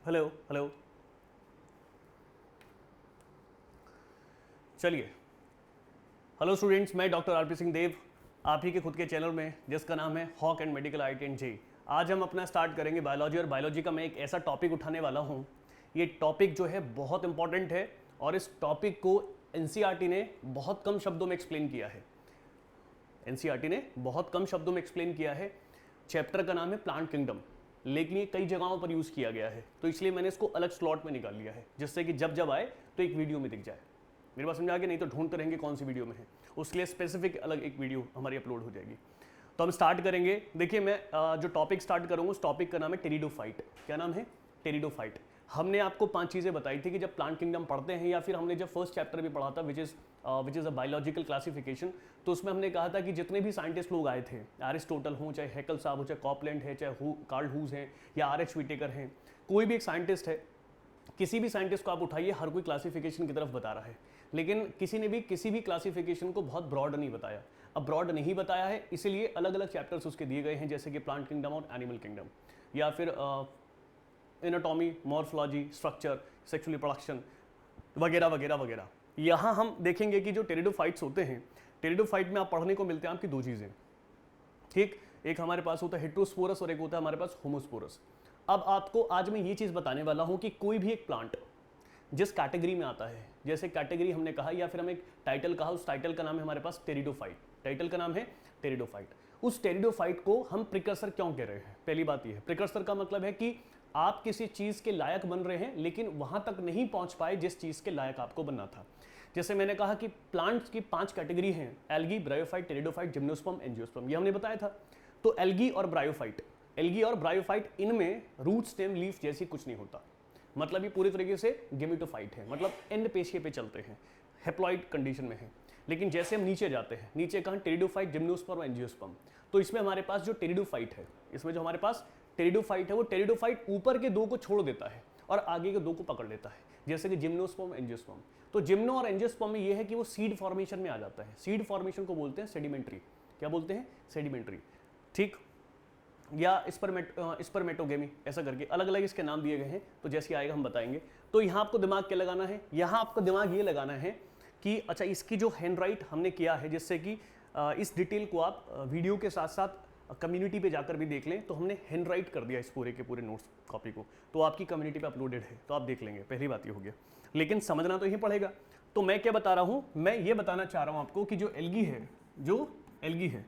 Hello hello. चलिए, hello students, मैं doctor RP Singh देव, आप ही के खुद के चैनल में जिसका नाम है hawk and medical IT and J. आज हम अपना स्टार्ट करेंगे बायोलॉजी, और बायोलॉजी का मैं एक ऐसा टॉपिक उठाने वाला हूँ। ये टॉपिक जो है बहुत इंपॉर्टेंट है, और इस टॉपिक को एनसीईआरटी ने बहुत कम शब्दों में एक्सप्लेन किया है। एनसीईआरटी ने बहुत कम शब्दों में एक्सप्लेन किया है। चैप्टर का नाम है प्लांट किंगडम, लेकिन ये कई जगहों पर यूज़ किया गया है, तो इसलिए मैंने इसको अलग स्लॉट में निकाल लिया है, जिससे कि जब जब आए तो एक वीडियो में दिख जाए। मेरे पास समझ आ गया, नहीं तो ढूंढते रहेंगे कौन सी वीडियो में है, उसके लिए स्पेसिफिक अलग एक वीडियो हमारी अपलोड हो जाएगी। तो हम स्टार्ट करेंगे। देखिए, मैं जो टॉपिक स्टार्ट करूँगा उस टॉपिक का नाम है टेरिडोफाइट। क्या नाम है? टेरिडोफाइट। हमने आपको 5 चीज़ें बताई थी कि जब प्लांट किंगडम पढ़ते हैं, या फिर हमने जब फर्स्ट चैप्टर भी पढ़ा था which is a biological classification, तो उसमें हमने कहा था कि जितने भी साइंटिस्ट लोग आए थे, एरिस्टोटल हों, चाहे हैकल साहब हो, चाहे कॉपलैंड है, चाहे कार्ल हूज हैं, या आर.एच. व्हिटेकर हैं, कोई भी एक साइंटिस्ट है, किसी भी साइंटिस्ट को आप उठाइए, हर कोई क्लासिफिकेशन की तरफ बता रहा है, लेकिन किसी ने भी किसी भी क्लासिफिकेशन को बहुत ब्रॉड नहीं बताया। अब ब्रॉड नहीं बताया है, इसीलिए अलग अलग चैप्टर्स उसके दिए गए हैं, जैसे कि प्लांट किंगडम और एनिमल किंगडम, या फिर anatomy, morphology, structure, sexual reproduction वगैरह वगैरह वगैरह। यहाँ हम देखेंगे कि जो टेरिडोफाइट्स होते हैं, टेरिडोफाइट में आप पढ़ने को मिलते हैं आपकी 2 चीज़ें, ठीक। एक हमारे पास होता है हेट्रोस्पोरस और एक होता है हमारे पास होमोस्पोरस। अब आपको आज मैं ये चीज़ बताने वाला हूँ कि कोई भी एक प्लांट जिस कैटेगरी में आता है, जैसे कैटेगरी हमने कहा, या फिर हम एक टाइटल कहा, उस टाइटल का नाम है हमारे पास टेरिडोफाइट। टाइटल का नाम है टेरिडोफाइट। उस टेरिडोफाइट को हम प्रिकर्सर क्यों कह रहे हैं? पहली बात ये है, प्रिकर्सर का मतलब है कि आप किसी चीज़ के लायक बन रहे हैं, लेकिन वहां तक नहीं पहुंच पाए जिस चीज़ के लायक आपको बनना था। जैसे मैंने कहा कि प्लांट्स की 5 कैटेगरी हैं: algae, bryophyte, pteridophyte, gymnosperm, angiosperm. ये हमने बताया था। तो एल्गी और ब्रायोफाइट, इनमें रूट, स्टेम, लीफ जैसी कुछ नहीं होता। मतलब ये पूरी तरीके से गेमेटोफाइट है, मतलब एंड पेशिये पे चलते हैं, हेप्लॉइड कंडीशन में है। लेकिन जैसे हम नीचे जाते हैं, नीचे कहाँ? Pteridophyte, gymnosperm, angiosperm. तो इसमें हमारे पास जो टेरिडोफाइट है, वो टेरिडोफाइट ऊपर के 2 को छोड़ देता है और आगे के 2 को पकड़ लेता है, जैसे कि जिम्नोस्पर्म, एंजियोस्पर्म। तो जिम्नो और एंजियोस्पर्म में ये है कि वो सीड फॉर्मेशन में आ जाता है। सीड फॉर्मेशन को बोलते हैं सेडिमेंट्री। क्या बोलते हैं? सेडिमेंट्री, ठीक, या स्पर्मेटोगेमी, ऐसा करके अलग अलग इसके नाम दिए गए हैं। तो जैसे आएगा हम बताएंगे। तो यहाँ आपको दिमाग क्या लगाना है? यहाँ आपको दिमाग ये लगाना है कि अच्छा, इसकी जो हैंड राइट हमने किया है, जिससे कि इस डिटेल को आप वीडियो के साथ साथ कम्युनिटी पे जाकर भी देख लें, तो हमने हैंड राइट कर दिया इस पूरे के पूरे नोट्स कॉपी को, तो आपकी कम्युनिटी पे अपलोडेड है, तो आप देख लेंगे। पहली बात ये हो गया, लेकिन समझना तो यही पड़ेगा। तो मैं क्या बता रहा हूँ? मैं ये बताना चाह रहा हूँ आपको कि जो एल्गी है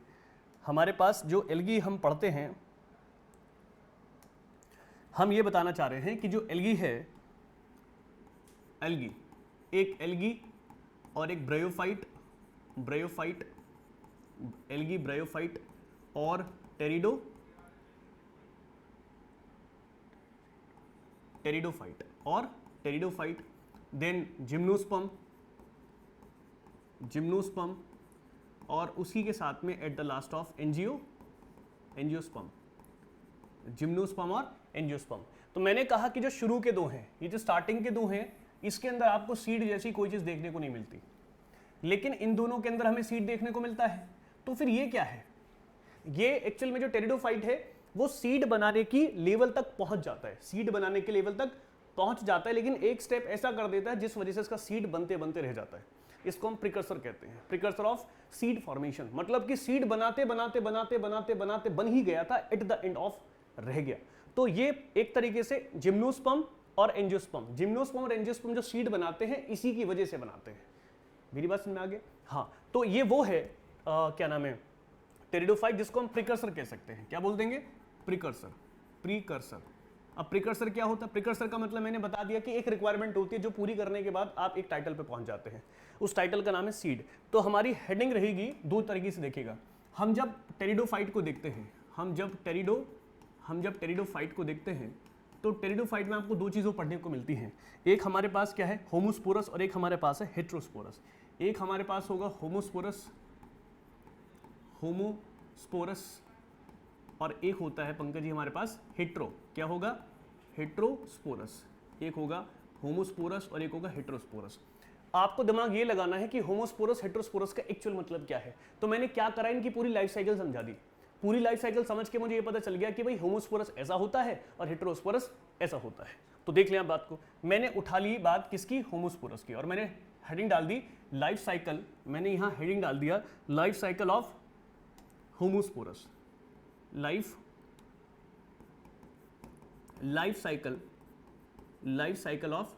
हमारे पास, जो एल्गी हम पढ़ते हैं, हम ये बताना चाह रहे हैं कि जो एल्गी है, एक एल्गी और एक ब्रायोफाइट, एल्गी, ब्रायोफाइट और टेरिडोफाइट, देन जिम्नोस्पर्म, और उसी के साथ में at the last of angiosperm. Gymnosperm और एंजियोस्पर्म। तो मैंने कहा कि जो शुरू के 2 हैं, ये जो स्टार्टिंग के 2 हैं, इसके अंदर आपको सीड जैसी कोई चीज देखने को नहीं मिलती, लेकिन इन दोनों के अंदर हमें सीड देखने को मिलता है। तो फिर ये क्या है? ये एक्चुअल में जो टेरिडोफाइट है, वो सीड बनाने की लेवल तक पहुंच जाता है, लेकिन एक स्टेप ऐसा कर देता है जिस वजह से इसका सीड बनते बनते रह जाता है। इसको हम प्रिकर्सर कहते हैं, प्रिकर्सर ऑफ सीड फॉर्मेशन। मतलब कि सीड बनाते बनाते बनाते बनाते बनाते बन ही गया था, एट द एंड ऑफ रह गया। तो ये एक तरीके से जिम्नोस्पर्म और एंजियोस्पर्म जो सीड बनाते हैं, इसी की वजह से बनाते हैं। मेरी बात समझ में आ गया? हाँ। तो ये वो है क्या नाम है, टेरिडोफाइट, जिसको हम प्रिकर्सर कह सकते हैं। क्या बोल देंगे? प्रीकर्सर। अब प्रिकर्सर क्या होता है? प्रिकर्सर का मतलब मैंने बता दिया कि एक रिक्वायरमेंट होती है जो पूरी करने के बाद आप एक टाइटल पे पहुंच जाते हैं। उस टाइटल का नाम है सीड। तो हमारी हेडिंग रहेगी 2 तरीके से, देखिएगा। हम जब टेरिडोफाइट को देखते हैं, तो टेरिडोफाइट में आपको 2 चीज़ों पढ़ने को मिलती हैं। एक हमारे पास क्या है? होमोस्पोरस, और एक हमारे पास है हेट्रोस्पोरस। एक हमारे पास होगा होमोस्पोरस, और एक होता है पंकज जी हमारे पास हेट्रो। क्या होगा? हेट्रोस्पोरस। एक होगा होमोस्पोरस और एक होगा हेट्रोस्पोरस। आपको दिमाग ये लगाना है कि होमोस्पोरस, हेट्रोस्पोरस का एक्चुअल मतलब क्या है। तो मैंने क्या करा, इनकी पूरी लाइफ साइकिल समझा दी। पूरी लाइफ साइकिल समझ के मुझे ये पता चल गया कि भाई होमोस्पोरस ऐसा होता है और हेट्रोस्पोरस ऐसा होता है। तो देख लिया बात को, मैंने उठा ली बात किसकी, होमोस्पोरस की, और मैंने हेडिंग डाल दी लाइफ साइकिल, मैंने यहां हेडिंग डाल दिया life cycle of homosporous, life cycle of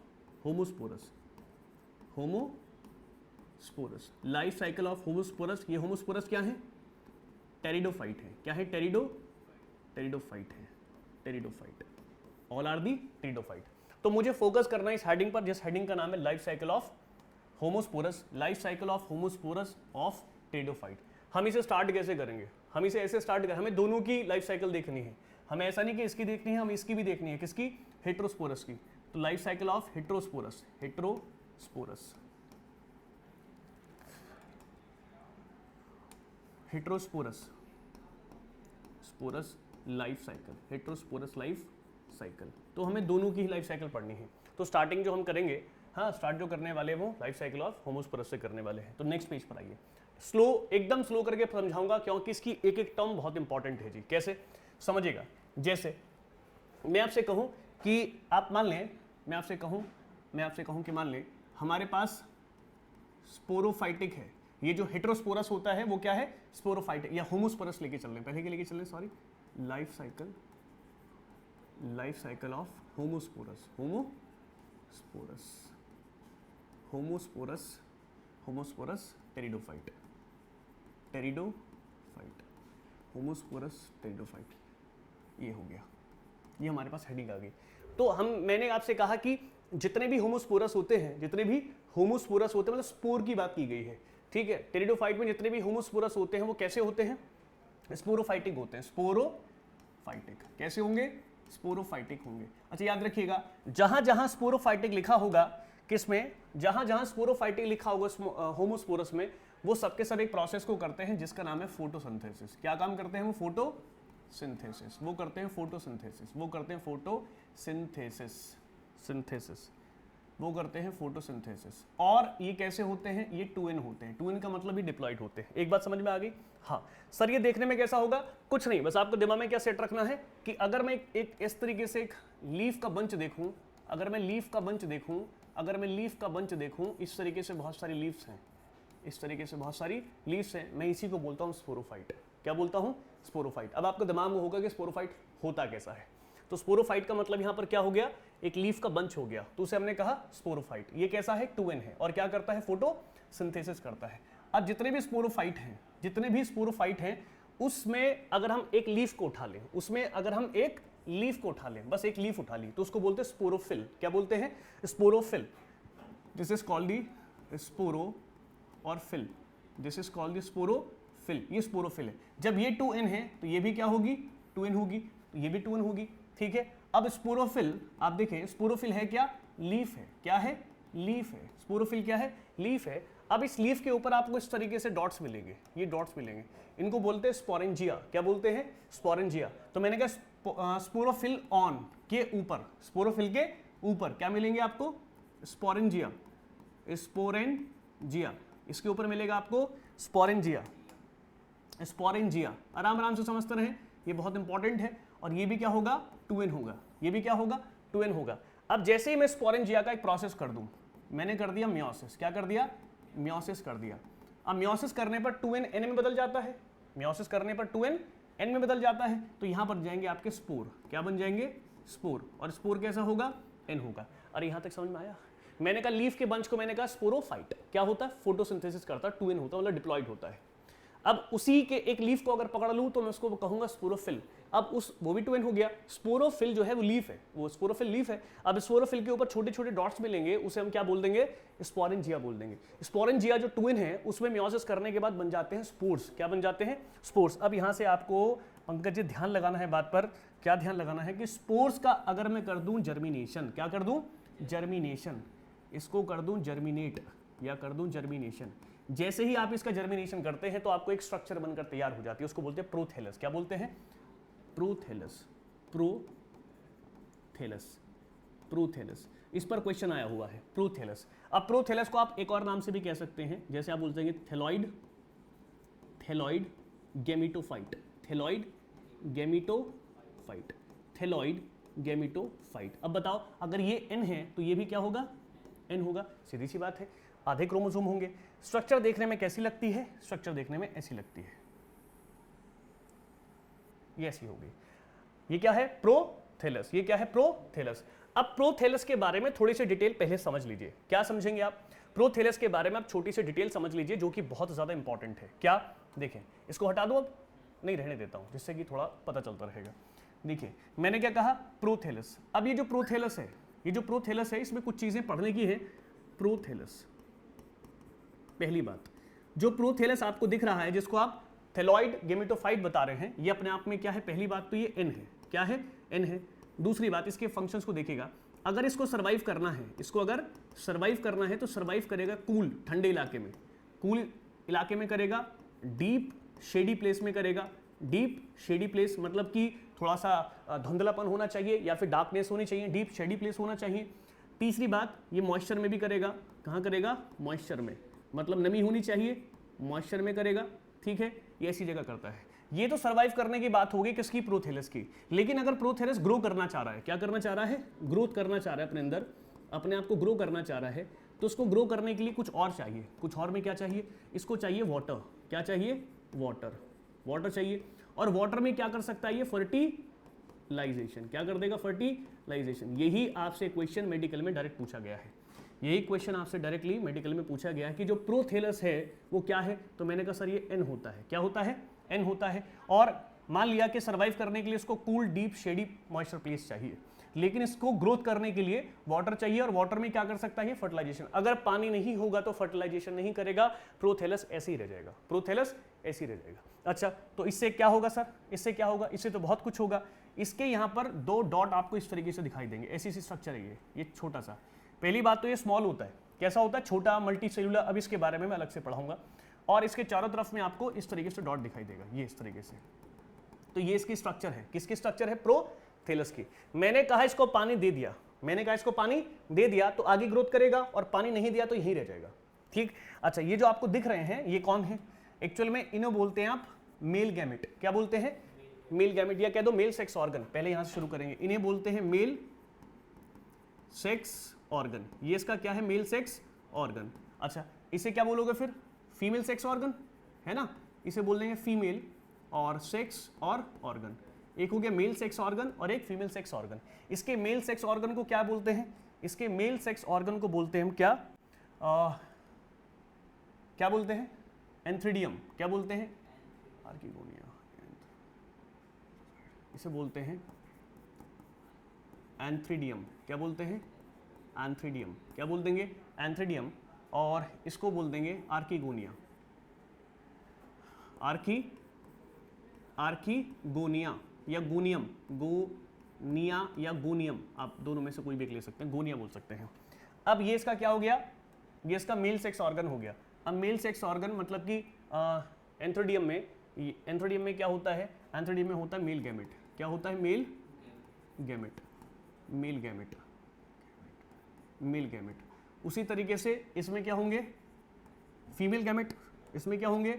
homosporous, life cycle of homosporous. ये होमोस्पोरस क्या है, टेरिडोफाइट है, क्या है, टेरिडोफाइट है, pteridophyte, all are the pteridophyte. तो मुझे फोकस करना है इस हेडिंग पर, जिस हेडिंग का नाम है life cycle of homosporous, life cycle of homosporous of pteridophyte. हम इसे स्टार्ट कैसे करेंगे, हम इसे ऐसे स्टार्ट करें, हमें दोनों की लाइफ साइकिल देखनी है, हमें ऐसा नहीं कि इसकी देखनी है, हम इसकी भी देखनी है, किसकी, हेटेरोस्पोरस की। तो life cycle of heterosporous, sporous life cycle, heterosporous life cycle. तो हमें दोनों की ही लाइफ साइकिल पढ़नी है। तो स्टार्टिंग जो हम करेंगे, हाँ स्टार्ट जो करने वाले वो लाइफ साइकिल ऑफ होमोस्पोरस से करने वाले हैं। तो नेक्स्ट पेज पर आइए, स्लो, एकदम स्लो करके समझाऊंगा क्योंकि इसकी एक एक टर्म बहुत इंपॉर्टेंट है जी। कैसे समझिएगा, जैसे मैं आपसे कहूं कि आप मान लें, मैं आपसे कहूं कि मान लें हमारे पास स्पोरोफाइटिक है, ये जो हेटेरोस्पोरस होता है वो क्या है, स्पोरोफाइटिक, या होमोस्पोरस लेके चल रहे, पहले के लेके चल रहे, sorry, life cycle of homosporous pteridophyte, homosporous pteridophyte, ये हो गया, ये हमारे पास हेडिंग आ गई। तो मैंने आपसे कहा कि जितने भी होमोस्पोरस होते हैं, मतलब स्पोर की बात की गई है, ठीक है। टेरिडोफाइट में जितने भी होमोस्पोरस होते हैं वो कैसे होते हैं, स्पोरोफाइटिक होते हैं, स्पोरोफाइटिक कैसे होंगे, स्पोरोफाइटिक होंगे। अच्छा याद रखिएगा, जहां जहां स्पोरोफाइटिक लिखा होगा, किसमें, जहां जहां स्पोरोफाइटिक लिखा होगा होमोस्पोरस में, वो सबके सब एक प्रोसेस को करते हैं जिसका नाम है फोटोसिंथेसिस। क्या काम करते हैं वो, फोटोसिंथेसिस, वो करते हैं फोटोसिंथेसिस, वो करते हैं फोटोसिंथेसिस। और ये कैसे होते हैं, ये 2n होते हैं, 2n का मतलब ही डिप्लॉइड होते हैं। एक बात समझ में आ गई, हाँ सर। ये देखने में कैसा होगा, कुछ नहीं, बस आपको दिमाग में क्या सेट रखना है कि अगर मैं एक इस तरीके से एक लीफ का बंच देखूं, अगर मैं लीफ का बंच देखूं, इस तरीके से बहुत सारी लीव्स हैं, मैं इसी को बोलता हूं स्पोरोफाइट। क्या बोलता हूं, स्पोरोफाइट। अब आपको दिमाग में होगा कि स्पोरोफाइट होता कैसा है। तो स्पोरोफाइट का मतलब यहां पर क्या हो गया, एक लीफ का बंच हो गया, तो उसे हमने कहा स्पोरोफाइट। ये कैसा है, 2n है, और क्या करता है, फोटोसिंथेसिस करता है। अब जितने भी स्पोरोफाइट हैं, उसमें अगर हम एक लीफ को उठा लें, बस एक लीफ उठा ली, तो उसको बोलते हैं स्पोरोफिल। क्या बोलते हैं, sporophyll. This is called the sporo और फिल, स्पोरोफिल, ये स्पोरोफिल है। जब ये 2n है तो ये भी क्या होगी, 2n होगी, तो ये भी 2n होगी, ठीक है। अब स्पोरोफिल, आप देखें स्पोरोफिल है क्या, लीफ है, क्या है, लीफ है। स्पोरोफिल क्या है, लीफ है। अब इस लीफ के ऊपर आपको इस तरीके से डॉट्स मिलेंगे, ये डॉट्स मिलेंगे, इनको बोलते हैं स्पोरेंजिया। क्या बोलते हैं, स्पोरेंजिया। तो मैंने कहा स्पोरोफिल ऑन के ऊपर, स्पोरोफिल के ऊपर क्या मिलेंगे आपको, स्पोरेंजिया, इसके ऊपर मिलेगा आपको स्पोरेंजिया। आराम आराम से समझते रहें, ये बहुत इंपॉर्टेंट है। और ये भी क्या होगा, 2n होगा, ये भी क्या होगा, 2n होगा। अब जैसे ही मैं स्पोरेंजिया का एक प्रोसेस कर दूं, मैंने कर दिया मियोसिस, क्या कर दिया, मियोसिस कर दिया। अब मियोसिस करने पर 2n n में बदल जाता है, तो यहां पर जाएंगे आपके स्पोर, क्या बन जाएंगे, स्पोर। और स्पोर कैसा होगा, n होगा। और यहां तक समझ में आया। मैंने कहा लीफ के बंच को मैंने कहा स्पोरोफाइट, क्या होता है, फोटोसिंथेसिस करता है, 2n होता है, मतलब डिप्लॉइड होता है। अब उसी के एक लीफ को अगर पकड़ लूं तो मैं उसको कहूंगा स्पोरोफिल। अब वो भी 2n हो गया। स्पोरोफिल जो है वो लीफ है, वो स्पोरोफिल लीफ है। अब स्पोरोफिल के ऊपर छोटे छोटे डॉट्स मिलेंगे, उसे हम क्या बोल देंगे, स्पोरेंजिया बोल देंगे। स्पोरेंजिया जो 2n है उसमें मियोसिस करने के बाद बन जाते हैं स्पोर्स। क्या बन जाते हैं, स्पोर्स। अब यहां से आपको पंकज जी ध्यान लगाना है बात पर, क्या ध्यान लगाना है कि स्पोर्स का अगर मैं कर दूं जर्मिनेशन, क्या कर दूं, जर्मिनेशन, इसको कर दूं जर्मिनेट या कर दूं जर्मिनेशन। जैसे ही आप इसका जर्मिनेशन करते हैं तो आपको एक स्ट्रक्चर बनकर तैयार हो जाती है, उसको बोलते हैं प्रोथेलस। क्या बोलते हैं, प्रोथेलस। इस पर क्वेश्चन आया हुआ है, प्रोथेलस। अब प्रोथेलस को आप एक और नाम से भी कह सकते हैं, जैसे आप बोलते हैं थैलॉइड गेमिटोफाइट, थैलॉइड गैमेटोफाइट। अब बताओ अगर ये N है तो ये भी क्या होगा, N होगा, सीधी सी बात है, आधे क्रोमोसोम होंगे। स्ट्रक्चर देखने में कैसी लगती है, स्ट्रक्चर देखने में ऐसी लगती है, ये ऐसी होगी। ये क्या है, प्रोथेलस, ये क्या है, प्रोथेलस। अब प्रोथेलस के बारे में थोड़ी सी डिटेल पहले समझ लीजिए। क्या समझेंगे आप, प्रोथेलस के बारे में आप छोटी सी डिटेल समझ लीजिए जो कि बहुत ज्यादा इंपॉर्टेंट है। क्या, देखें, इसको हटा दो, अब नहीं रहने देता हूं जिससे कि थोड़ा पता चलता रहेगा। देखिए मैंने क्या कहा, प्रोथेलस। अब ये जो प्रोथेलस है, ये जो प्रोथेलस है, इसमें कुछ चीजें पढ़ने की है। प्रोथेलस, पहली बात, जो प्रोथेलस आपको दिख रहा है जिसको आप थैलॉइड गेमेटोफाइट बता रहे हैं, ये अपने आप में क्या है, पहली बात तो ये N है, क्या है, N है। दूसरी बात, इसके फंक्शंस को देखिएगा, अगर इसको सर्वाइव करना है, इसको अगर सर्वाइव करना है तो सर्वाइव करेगा कूल, ठंडे इलाके में, कूल इलाके में करेगा, डीप शेडी प्लेस में करेगा। डीप शेडी प्लेस मतलब कि थोड़ा सा धुंधलापन होना चाहिए या फिर डार्कनेस होनी चाहिए, डीप शेडी प्लेस होना चाहिए। तीसरी बात, ये मॉइस्चर में भी करेगा, कहाँ करेगा, मॉइस्चर में, मतलब नमी होनी चाहिए, मॉइस्चर में करेगा, ठीक है, ये ऐसी जगह करता है। ये तो सर्वाइव करने की बात होगी किसकी, प्रोथेलस की। लेकिन अगर प्रोथेलस ग्रो करना चाह रहा है, क्या करना चाह रहा है, ग्रोथ करना चाह रहा है, अपने अंदर अपने आप को ग्रो करना चाह रहा है, तो उसको ग्रो करने के लिए कुछ और चाहिए। कुछ और में क्या चाहिए, इसको चाहिए वाटर। क्या चाहिए, वाटर, वाटर चाहिए। और वाटर में क्या कर सकता है ये, फर्टिलाइजेशन। क्या कर देगा, फर्टिलाइजेशन। यही आपसे क्वेश्चन मेडिकल में डायरेक्ट पूछा गया है, यही क्वेश्चन आपसे डायरेक्टली मेडिकल में पूछा गया है कि जो प्रोथेलस है वो क्या है, तो मैंने कहा सर ये N होता है। क्या होता है, N होता है। और मान लिया कि सर्वाइव करने के लिए इसको cool, deep, shady, moisture place चाहिए, लेकिन इसको ग्रोथ करने के लिए वाटर चाहिए। और वाटर में क्या कर सकता है, फर्टिलाइजेशन। अगर पानी नहीं होगा तो फर्टिलाइजेशन नहीं करेगा, प्रोथेलस ऐसे ही रह जाएगा, प्रोथेलस ऐसे ही रह जाएगा। अच्छा, तो इससे क्या होगा सर, इससे क्या होगा, इससे तो बहुत कुछ होगा। इसके यहाँ पर दो डॉट आपको इस तरीके से दिखाई देंगे, ऐसी सी स्ट्रक्चर है ये छोटा सा। पहली बात तो ये स्मॉल होता है, कैसा होता है, छोटा, मल्टी सेलुलर। अब इसके बारे में मैं अलग से पढ़ाऊंगा। और इसके चारों तरफ में आपको इस तरीके से डॉट दिखाई देगा, ये इस तरीके से। तो ये इसकी स्ट्रक्चर है, किसकी स्ट्रक्चर है, प्रोथेलस की। मैंने कहा इसको पानी दे दिया, मैंने कहा इसको पानी दे दिया तो आगे ग्रोथ करेगा, और पानी नहीं दिया तो यहीं रह जाएगा, ठीक। अच्छा, ये जो आपको दिख रहे हैं ये कौन है, एक्चुअल में इन्हें बोलते हैं आप मेल गैमेट। क्या बोलते हैं, मेल गैमेट, या कह दो मेल सेक्स ऑर्गन। पहले यहां से शुरू करेंगे, इन्हें बोलते हैं मेल सेक्स ऑर्गन। ये इसका क्या है, मेल सेक्स ऑर्गन। अच्छा, इसे क्या बोलोगे फिर, फीमेल सेक्स ऑर्गन, है ना, इसे बोल देंगे फीमेल और सेक्स और ऑर्गन। एक हो गया मेल सेक्स ऑर्गन और एक फीमेल सेक्स ऑर्गन। इसके मेल सेक्स ऑर्गन को क्या बोलते हैं, इसके मेल सेक्स ऑर्गन को बोलते हैं हम क्या, क्या बोलते हैं, एंथ्रीडियम। क्या बोलते हैं, आर्किगोनिया, इसे बोलते हैं एंथ्रीडियम। क्या बोलते हैं, एंथ्रीडियम। क्या बोल देंगे, एंथ्रीडियम। और इसको बोल देंगे आर्किगोनिया, आर्किगोनिया या गोनियम, गोनिया या गोनियम, आप दोनों में से कोई भी एक ले सकते हैं, गोनिया बोल सकते हैं। अब ये इसका क्या हो गया, ये इसका मेल सेक्स ऑर्गन हो गया। अब मेल सेक्स ऑर्गन मतलब कि एंथ्रीडियम में, एंथ्रीडियम में क्या होता है, एंथ्रीडियम में होता है मेल गैमेट। क्या होता है, male gamete, male gamete, male gamete. उसी तरीके से इसमें क्या होंगे, फीमेल गैमेट। इसमें क्या होंगे,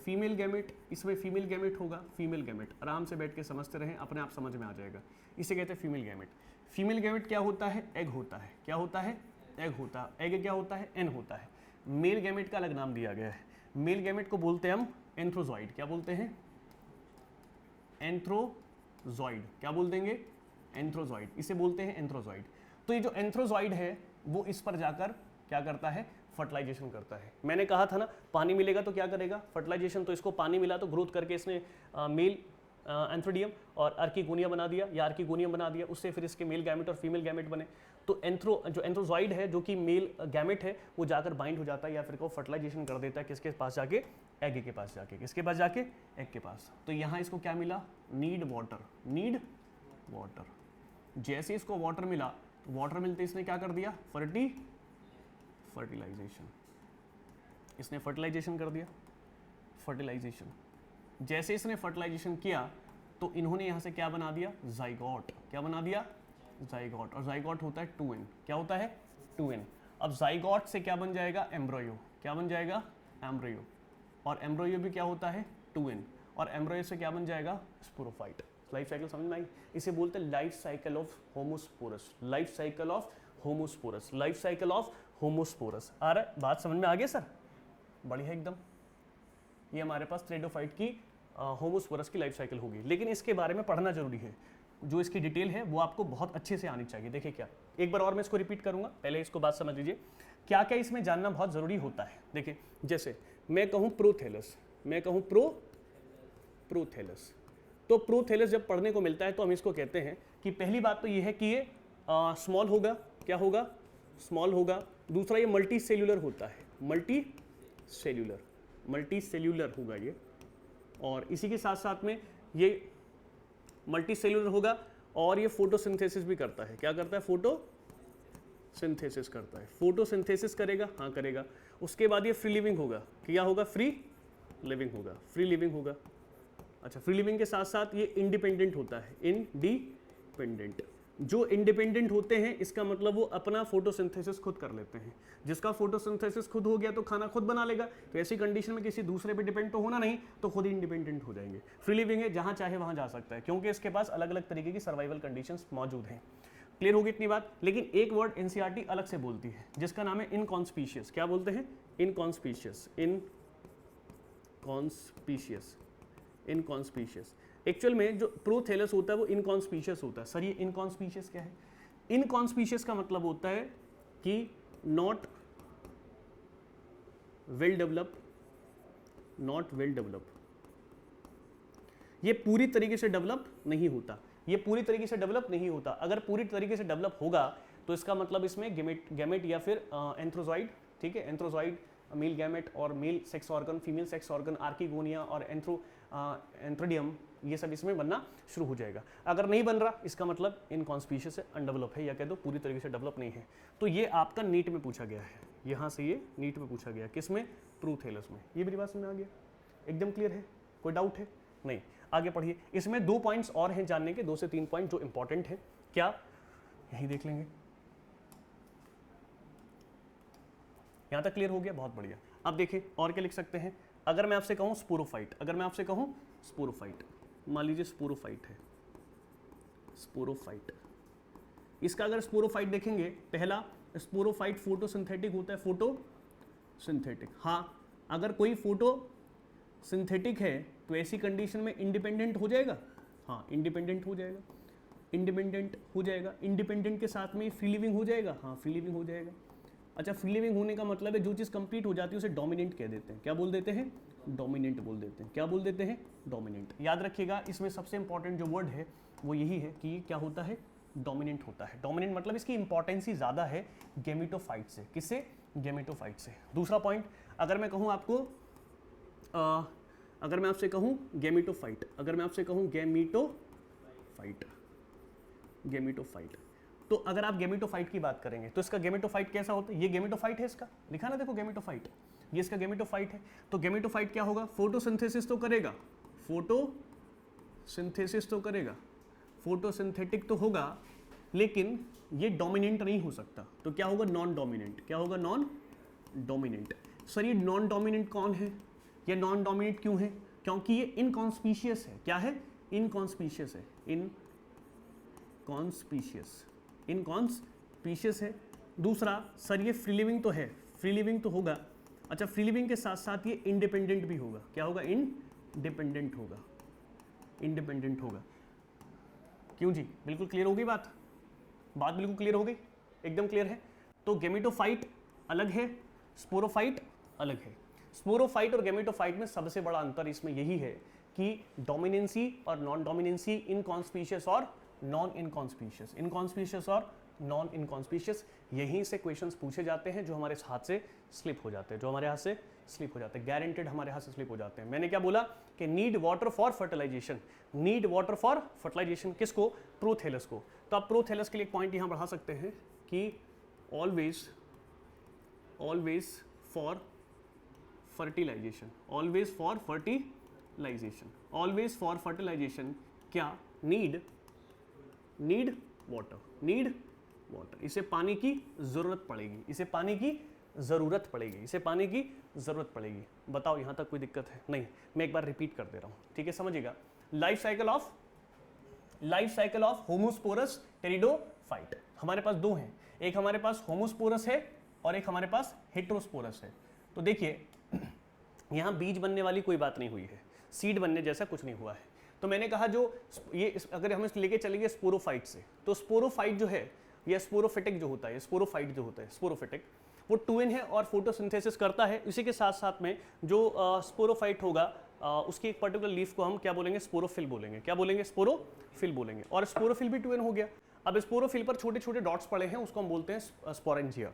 फीमेल गैमेट। इसमें फीमेल गैमेट होगा, फीमेल गैमेट। आराम से बैठ के समझते रहें, अपने आप समझ में आ जाएगा। इसे कहते हैं फीमेल गैमेट। फीमेल गैमेट क्या होता है, एग होता है। क्या होता है, एग होता है। एग क्या होता है, एन होता है। मेल गैमेट का अलग नाम दिया गया है, मेल गैमेट को बोलते हैं हम एंथ्रोजॉइड। क्या बोलते हैं, एंथ्रोजॉइड। क्या बोल देंगे, एंथ्रोजॉइड, इसे बोलते हैं एंथ्रोजॉइड। तो ये जो एंथ्रोजॉइड है वो इस पर जाकर क्या करता है, फर्टिलाइजेशन करता है। मैंने कहा था ना, पानी मिलेगा तो क्या करेगा, फर्टिलाइजेशन। तो इसको पानी मिला तो ग्रोथ करके इसने मेल एंथ्रोडियम और आर्किगोनिया बना दिया या आर्किगोनियम बना दिया, उससे फिर इसके मेल गैमेट और फीमेल गैमेट बने। तो जो एंथ्रोजॉइड है जो कि मेल गैमेट है वो जाकर बाइंड हो जाता है या फिर को फर्टिलाइजेशन कर देता है, किसके पास जाके, एग के पास जाके। किसके पास जाके, एग के पास। तो यहाँ इसको क्या मिला, नीड वाटर, नीड वाटर। जैसे इसको वाटर मिला तो वाटर मिलते इसने क्या कर दिया, फर्टिलाइजेशन। इसने फर्टिलाइजेशन कर दिया, फर्टिलाइजेशन। जैसे इसने फर्टिलाइजेशन किया तो इन्होंने यहां से क्या बना दिया, जाइगोट। क्या बना दिया, जाइगोट। और जाइगोट होता है 2n। क्या होता है, 2n। अब जाइगोट से क्या बन जाएगा, एम्ब्रोयो। क्या बन जाएगा, एम्ब्रोयो। और एम्ब्रोयो भी क्या होता है, 2n। और एम्ब्रोयो से क्या बन जाएगा, स्पोरोफाइट। लाइफ साइकिल समझ में आई? इसे बोलते हैं life cycle of homosporous, life cycle of homosporous, life cycle of homosporous. आ रहा है बात समझ में? आ गया सर? बढ़िया एकदम। ये हमारे पास थ्रेडोफाइट की होमोस्पोरस की लाइफ साइकिल होगी, लेकिन इसके बारे में पढ़ना जरूरी है। जो इसकी डिटेल है वो आपको बहुत अच्छे से आनी चाहिए। देखिए क्या, एक बार और मैं इसको रिपीट करूंगा, पहले इसको बात समझ लीजिए। क्या क्या इसमें जानना बहुत जरूरी होता है। देखिए जैसे मैं कहूँ प्रोथैलस, मैं कहूँ प्रोथैलस, तो प्रोथैलस जब पढ़ने को मिलता है तो हम इसको कहते हैं कि पहली बात तो ये है कि ये स्मॉल होगा। क्या होगा? स्मॉल होगा। दूसरा ये मल्टी सेल्यूलर होता है, मल्टी सेल्यूलर होगा ये। और इसी के साथ साथ में ये मल्टी सेल्यूलर होगा और ये फोटोसिंथेसिस भी करता है। क्या करता है? फोटोसिंथेसिस करता है। फोटोसिंथेसिस करेगा, हाँ करेगा। उसके बाद ये फ्री लिविंग होगा। क्या होगा? फ्री लिविंग होगा, फ्री लिविंग होगा। अच्छा, फ्री लिविंग के साथ साथ ये इंडिपेंडेंट होता है, इंडिपेंडेंट। जो इंडिपेंडेंट होते हैं इसका मतलब वो अपना फोटोसिंथेसिस खुद कर लेते हैं। जिसका फोटोसिंथेसिस खुद हो गया तो खाना खुद बना लेगा। तो ऐसी कंडीशन में किसी दूसरे पे डिपेंड तो होना नहीं, तो खुद ही इंडिपेंडेंट हो जाएंगे। फ्री लिविंग है, जहां चाहे वहां जा सकता है, क्योंकि इसके पास अलग अलग तरीके की सर्वाइवल कंडीशंस मौजूद हैं। क्लियर होगी इतनी बात? लेकिन एक वर्ड एनसीईआरटी अलग से बोलती है जिसका नाम है इनकॉन्स्पीशियस। क्या बोलते हैं? इनकॉन्स्पीशियस, इनकॉन्स्पीशियस। एक्चुअल में जो प्रोथैलस होता है वो इनकॉन्स्पीशियस होता है। सर ये इनकॉन्स्पीशियस क्या है? इनकॉन्स्पीशियस का मतलब होता है कि not well develop, not well develop. ये पूरी तरीके से डेवलप नहीं होता, ये पूरी तरीके से डेवलप नहीं होता। अगर पूरी तरीके से डेवलप होगा तो इसका मतलब इसमें गैमेट या फिर एंथ्रोजॉइड, ठीक है, एंथ्रोजॉइड मेल गैमेट और male sex organ, female sex organ, archegonia और एंथ्रोडियम, ये सब इसमें बनना शुरू हो जाएगा। अगर नहीं बन रहा इसका मतलब इनकॉन्स्पीशियस है, अनडेवलप है, या कह दो पूरी तरीके से डेवलप नहीं है। तो ये आपका नीट में पूछा गया है, यहाँ से ये नीट में पूछा गया, किसमें? प्रोथैलस में। ये मेरी बात समझ में आ गया? एकदम क्लियर है? कोई डाउट है? नहीं। आगे पढ़िए। इसमें 2 पॉइंट्स और हैं जानने के, 2 से 3 पॉइंट जो इंपॉर्टेंट है। क्या? यही देख लेंगे। यहां तक क्लियर हो गया? बहुत बढ़िया। अब देखिए और क्या लिख सकते हैं। अगर मैं आपसे कहूं स्पोरोफाइट, अगर मैं आपसे कहूं स्पोरोफाइट, मान लीजिए स्पोरोफाइट है, स्पोरोफाइट। इसका अगर स्पोरोफाइट देखेंगे, पहला स्पोरोफाइट फोटोसिंथेटिक होता है, फोटोसिंथेटिक। हाँ, अगर कोई फोटोसिंथेटिक है तो ऐसी कंडीशन में इंडिपेंडेंट हो जाएगा। हाँ, इंडिपेंडेंट हो जाएगा, इंडिपेंडेंट हो जाएगा। इंडिपेंडेंट के साथ में फ्री लिविंग हो जाएगा। हाँ, फ्री लिविंग हो जाएगा। अच्छा, फ्री लिविंग होने का मतलब है जो चीज़ कंप्लीट हो जाती है उसे डोमिनेंट कह देते हैं। क्या बोल देते हैं? डोमिनेंट बोल देते हैं। क्या बोल देते हैं? डोमिनेंट। याद रखिएगा, इसमें सबसे इंपॉर्टेंट जो वर्ड है वो यही है कि क्या होता है? डोमिनेंट होता है। डोमिनेंट मतलब इसकी इंपॉर्टेंस ही ज़्यादा है गैमेटोफाइट से। किससे? गैमेटोफाइट से। दूसरा पॉइंट, अगर मैं कहूँ आपको अगर मैं आपसे कहूँ गैमेटोफाइट, अगर मैं आपसे कहूँ गैमेटोफाइट, तो अगर आप गैमेटोफाइट की बात करेंगे तो इसका गैमेटोफाइट कैसा होता है? ये गैमेटोफाइट है, इसका लिखा ना, देखो गैमेटोफाइट, ये इसका गैमेटोफाइट है। तो गैमेटोफाइट क्या होगा? फोटोसिंथेसिस तो करेगा, फोटोसिंथेसिस तो करेगा, फोटोसिंथेटिक तो होगा, लेकिन ये डोमिनेंट नहीं हो सकता। तो क्या होगा? Non dominant. क्या होगा? Non dominant. सर ये नॉन डोमिनेंट कौन है? ये नॉन डोमिनेंट क्यों है? क्योंकि ये इनकॉन्स्पीशियस है। क्या है? इनकॉन्स्पीशियस है, इनकॉन्स्पीशियस है। दूसरा, सर ये फ्री लिविंग तो है, फ्री लिविंग तो होगा। अच्छा, फ्री लिविंग के साथ साथ ये इंडिपेंडेंट भी होगा। क्या होगा? इंडिपेंडेंट होगा, इंडिपेंडेंट होगा। क्यों जी? बिल्कुल क्लियर होगी बात? बात बिल्कुल क्लियर हो गई? एकदम क्लियर है? तो गैमेटोफाइट अलग है, स्पोरोफाइट अलग है। स्पोरोफाइट और गैमेटोफाइट में सबसे बड़ा अंतर इसमें यही है कि डोमिनेंसी और नॉन डोमिनेंसी, इनकॉन्स्पीशियस और नॉन इनकॉन्स्पीशियस, इनकॉन्स्पीशियस और नॉन इनकॉन्स्पीशियस, यहीं से क्वेश्चंस पूछे जाते हैं जो हमारे हाथ से स्लिप हो जाते हैं, जो हमारे हाथ से स्लिप हो जाते हैं, गारंटेड हमारे हाथ से स्लिप हो जाते हैं। मैंने क्या बोला कि need water for fertilisation, need water for fertilisation, किसको? प्रोथैलस को। तो आप प्रोथैलस के लिए एक पॉइंट यहां बढ़ा सकते हैं कि always for fertilisation, always for fertilisation, always for fertilisation क्या? Need water, need water. इसे पानी की जरूरत पड़ेगी, इसे पानी की जरूरत पड़ेगी, इसे पानी की जरूरत पड़ेगी। बताओ यहां तक कोई दिक्कत है? नहीं। मैं एक बार रिपीट कर दे रहा हूं, ठीक है, समझिएगा। Life cycle of life cycle of homosporous pteridophyte. हमारे पास दो हैं, एक हमारे पास होमोस्पोरस है और एक हमारे पास हेट्रोस्पोरस है। तो देखिए यहाँ बीज बनने वाली कोई बात नहीं हुई है, सीड बनने जैसा कुछ नहीं हुआ है। तो मैंने कहा जो ये अगर हम लेके चलेंगे स्पोरोफाइट से, तो स्पोरोफाइट जो है या स्पोरोफिटिक जो होता है, स्पोरोफाइट जो होता है स्पोरोफिटिक, वो 2n है और फोटोसिंथेसिस करता है। इसी के साथ साथ में जो स्पोरोफाइट होगा उसकी एक पर्टिकुलर लीफ को हम क्या बोलेंगे, स्पोरोफिल बोलेंगे। क्या बोलेंगे, स्पोरोफिल बोलेंगे। और स्पोरोफिल भी 2n हो गया। अब स्पोरोफिल पर छोटे छोटे डॉट्स पड़े हैं, उसको हम बोलते हैं स्पोरेंजिया।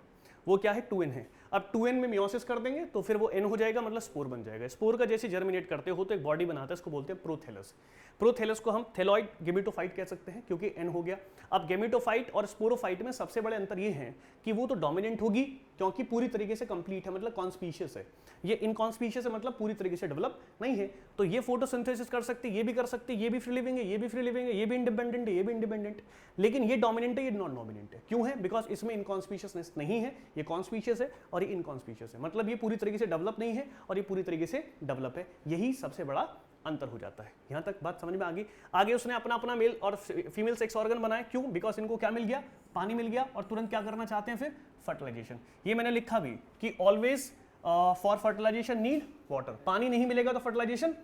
वो क्या है, 2n है। अब 2n में मियोसिस कर देंगे तो फिर वो n हो जाएगा, मतलब स्पोर बन जाएगा। स्पोर का जैसे जर्मिनेट करते हो तो एक बॉडी बनाता है, इसको बोलते हैं प्रोथेलस। प्रोथेलस को हम थैलॉइड गेमेटोफाइट कह सकते हैं क्योंकि n हो गया। अब गेमेटोफाइट और स्पोरोफाइट में सबसे बड़े अंतर ये है कि वो तो डोमिनेंट होगी क्योंकि पूरी तरीके से कंप्लीट है, मतलब कॉन्स्पीशियस है। ये इनकॉन्स्पीशियस है, मतलब पूरी तरीके से डेवलप नहीं है। तो ये फोटोसिंथेसिस कर सकती है, ये भी कर सकती है, ये भी फ्री लिविंग है, ये भी फ्री लिविंग है, ये भी इंडिपेंडेंट है, ये भी इंडिपेंडेंट। लेकिन ये डोमिनेंट है, ये नॉन डोमिनेंट है। क्यों है, बिकॉज इसमें इनकॉन्स्पीशियसनेस नहीं है, ये कॉन्स्पीशियस है और ये इनकॉन्स्पीशियस है, मतलब ये पूरी तरीके से डेवलप नहीं है और ये पूरी तरीके से डेवलप है। यही सबसे बड़ा अंतर हो जाता है। यहां तक बात समझ में आ गई। आगे उसने अपना अपना मेल और फीमेल सेक्स ऑर्गन बनाया, क्यों, बिकॉज इनको क्या मिल गया, पानी मिल गया और तुरंत क्या करना चाहते हैं, फिर फर्टिलाइजेशन। ये मैंने लिखा भी कि always for fertilisation need water. पानी नहीं मिलेगा तो फर्टिलाइजेशन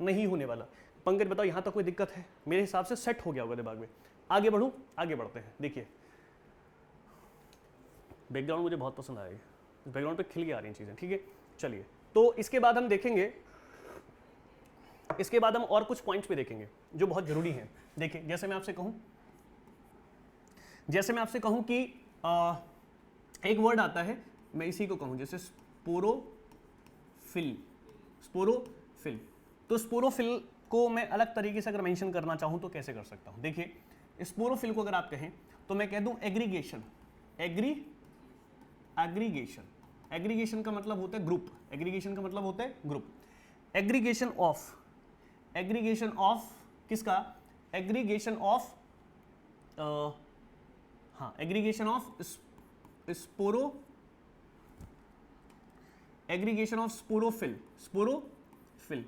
नहीं होने वाला। पंकज बताओ यहां तक कोई दिक्कत है? मेरे हिसाब से सेट हो गया होगा दिमाग में। आगे बढ़ूं, आगे बढ़ते हैं। देखिए बैकग्राउंड मुझे बहुत पसंद आएगी, बैकग्राउंड पे खिल के आ रही हैं चीजें, ठीक है। चलिए, तो इसके बाद हम देखेंगे, इसके बाद हम और कुछ पॉइंट्स पे देखेंगे जो बहुत जरूरी हैं। देखिए जैसे मैं आपसे कहूं कि एक वर्ड आता है, मैं इसी को कहूं जैसे स्पोरोफिल। स्पोरोफिल, तो स्पोरोफिल को मैं अलग तरीके से अगर मेंशन करना चाहूं तो कैसे कर सकता हूं? देखिए स्पोरोफिल को अगर आप कहें तो मैं कह दूं एग्रीगेशन। एग्रीगेशन का मतलब होता है ग्रुप। एग्रीगेशन का मतलब होता है ग्रुप। एग्रीगेशन ऑफ किसका, aggregation of aggregation of sporophyll.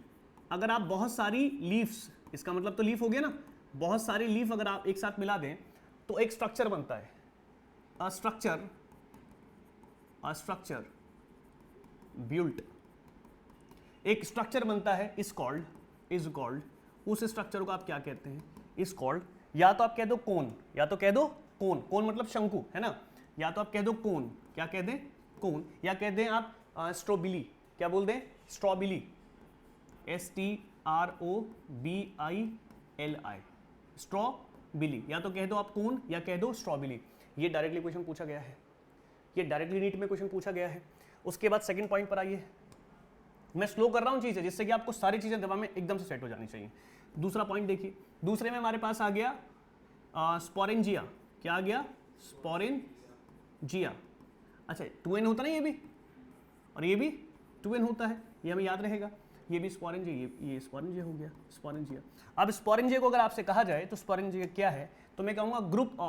अगर आप बहुत सारी लीव्स, इसका मतलब तो लीफ हो गया ना, बहुत सारी लीफ अगर आप एक साथ मिला दें तो एक स्ट्रक्चर बनता है। अ स्ट्रक्चर बिल्ट, एक स्ट्रक्चर बनता है, इज कॉल्ड। उस स्ट्रक्चर को आप क्या कहते हैं, इज कॉल्ड। या तो आप कह दो कोन, कोन मतलब शंकु, है ना। या तो आप कह दो कोन, क्या कह दें, कोन। या कह दें आप स्ट्रोबिली, क्या बोल दें, स्ट्रॉबिली, STROBILI, स्ट्रॉबिली। या तो कह दो आप कोन या कह दो स्ट्रॉबिली। ये डायरेक्टली क्वेश्चन पूछा गया है, ये डायरेक्टली नीट में क्वेश्चन पूछा गया है। उसके बाद सेकंड पॉइंट पर आइए, मैं स्लो कर रहा हूं चीजें जिससे कि आपको सारी चीजें दिमाग में एकदम से सेट हो जानी चाहिए। दूसरा पॉइंट देखिए, दूसरे में हमारे पास आ गया स्पोरेंजिया। क्या आ गया, स्पोरेंजिया। अच्छा 2n होता ना ये भी, और ये भी 2n होता है, ये हमें याद रहेगा। ये भी स्पोरेंजिया, ये स्पोरेंजिया हो गया, स्पोरेंजिया। अब स्पोरेंजिया को अगर आपसे कहा जाए तो स्पोरेंजिया क्या है, तो मैं कहूंगा group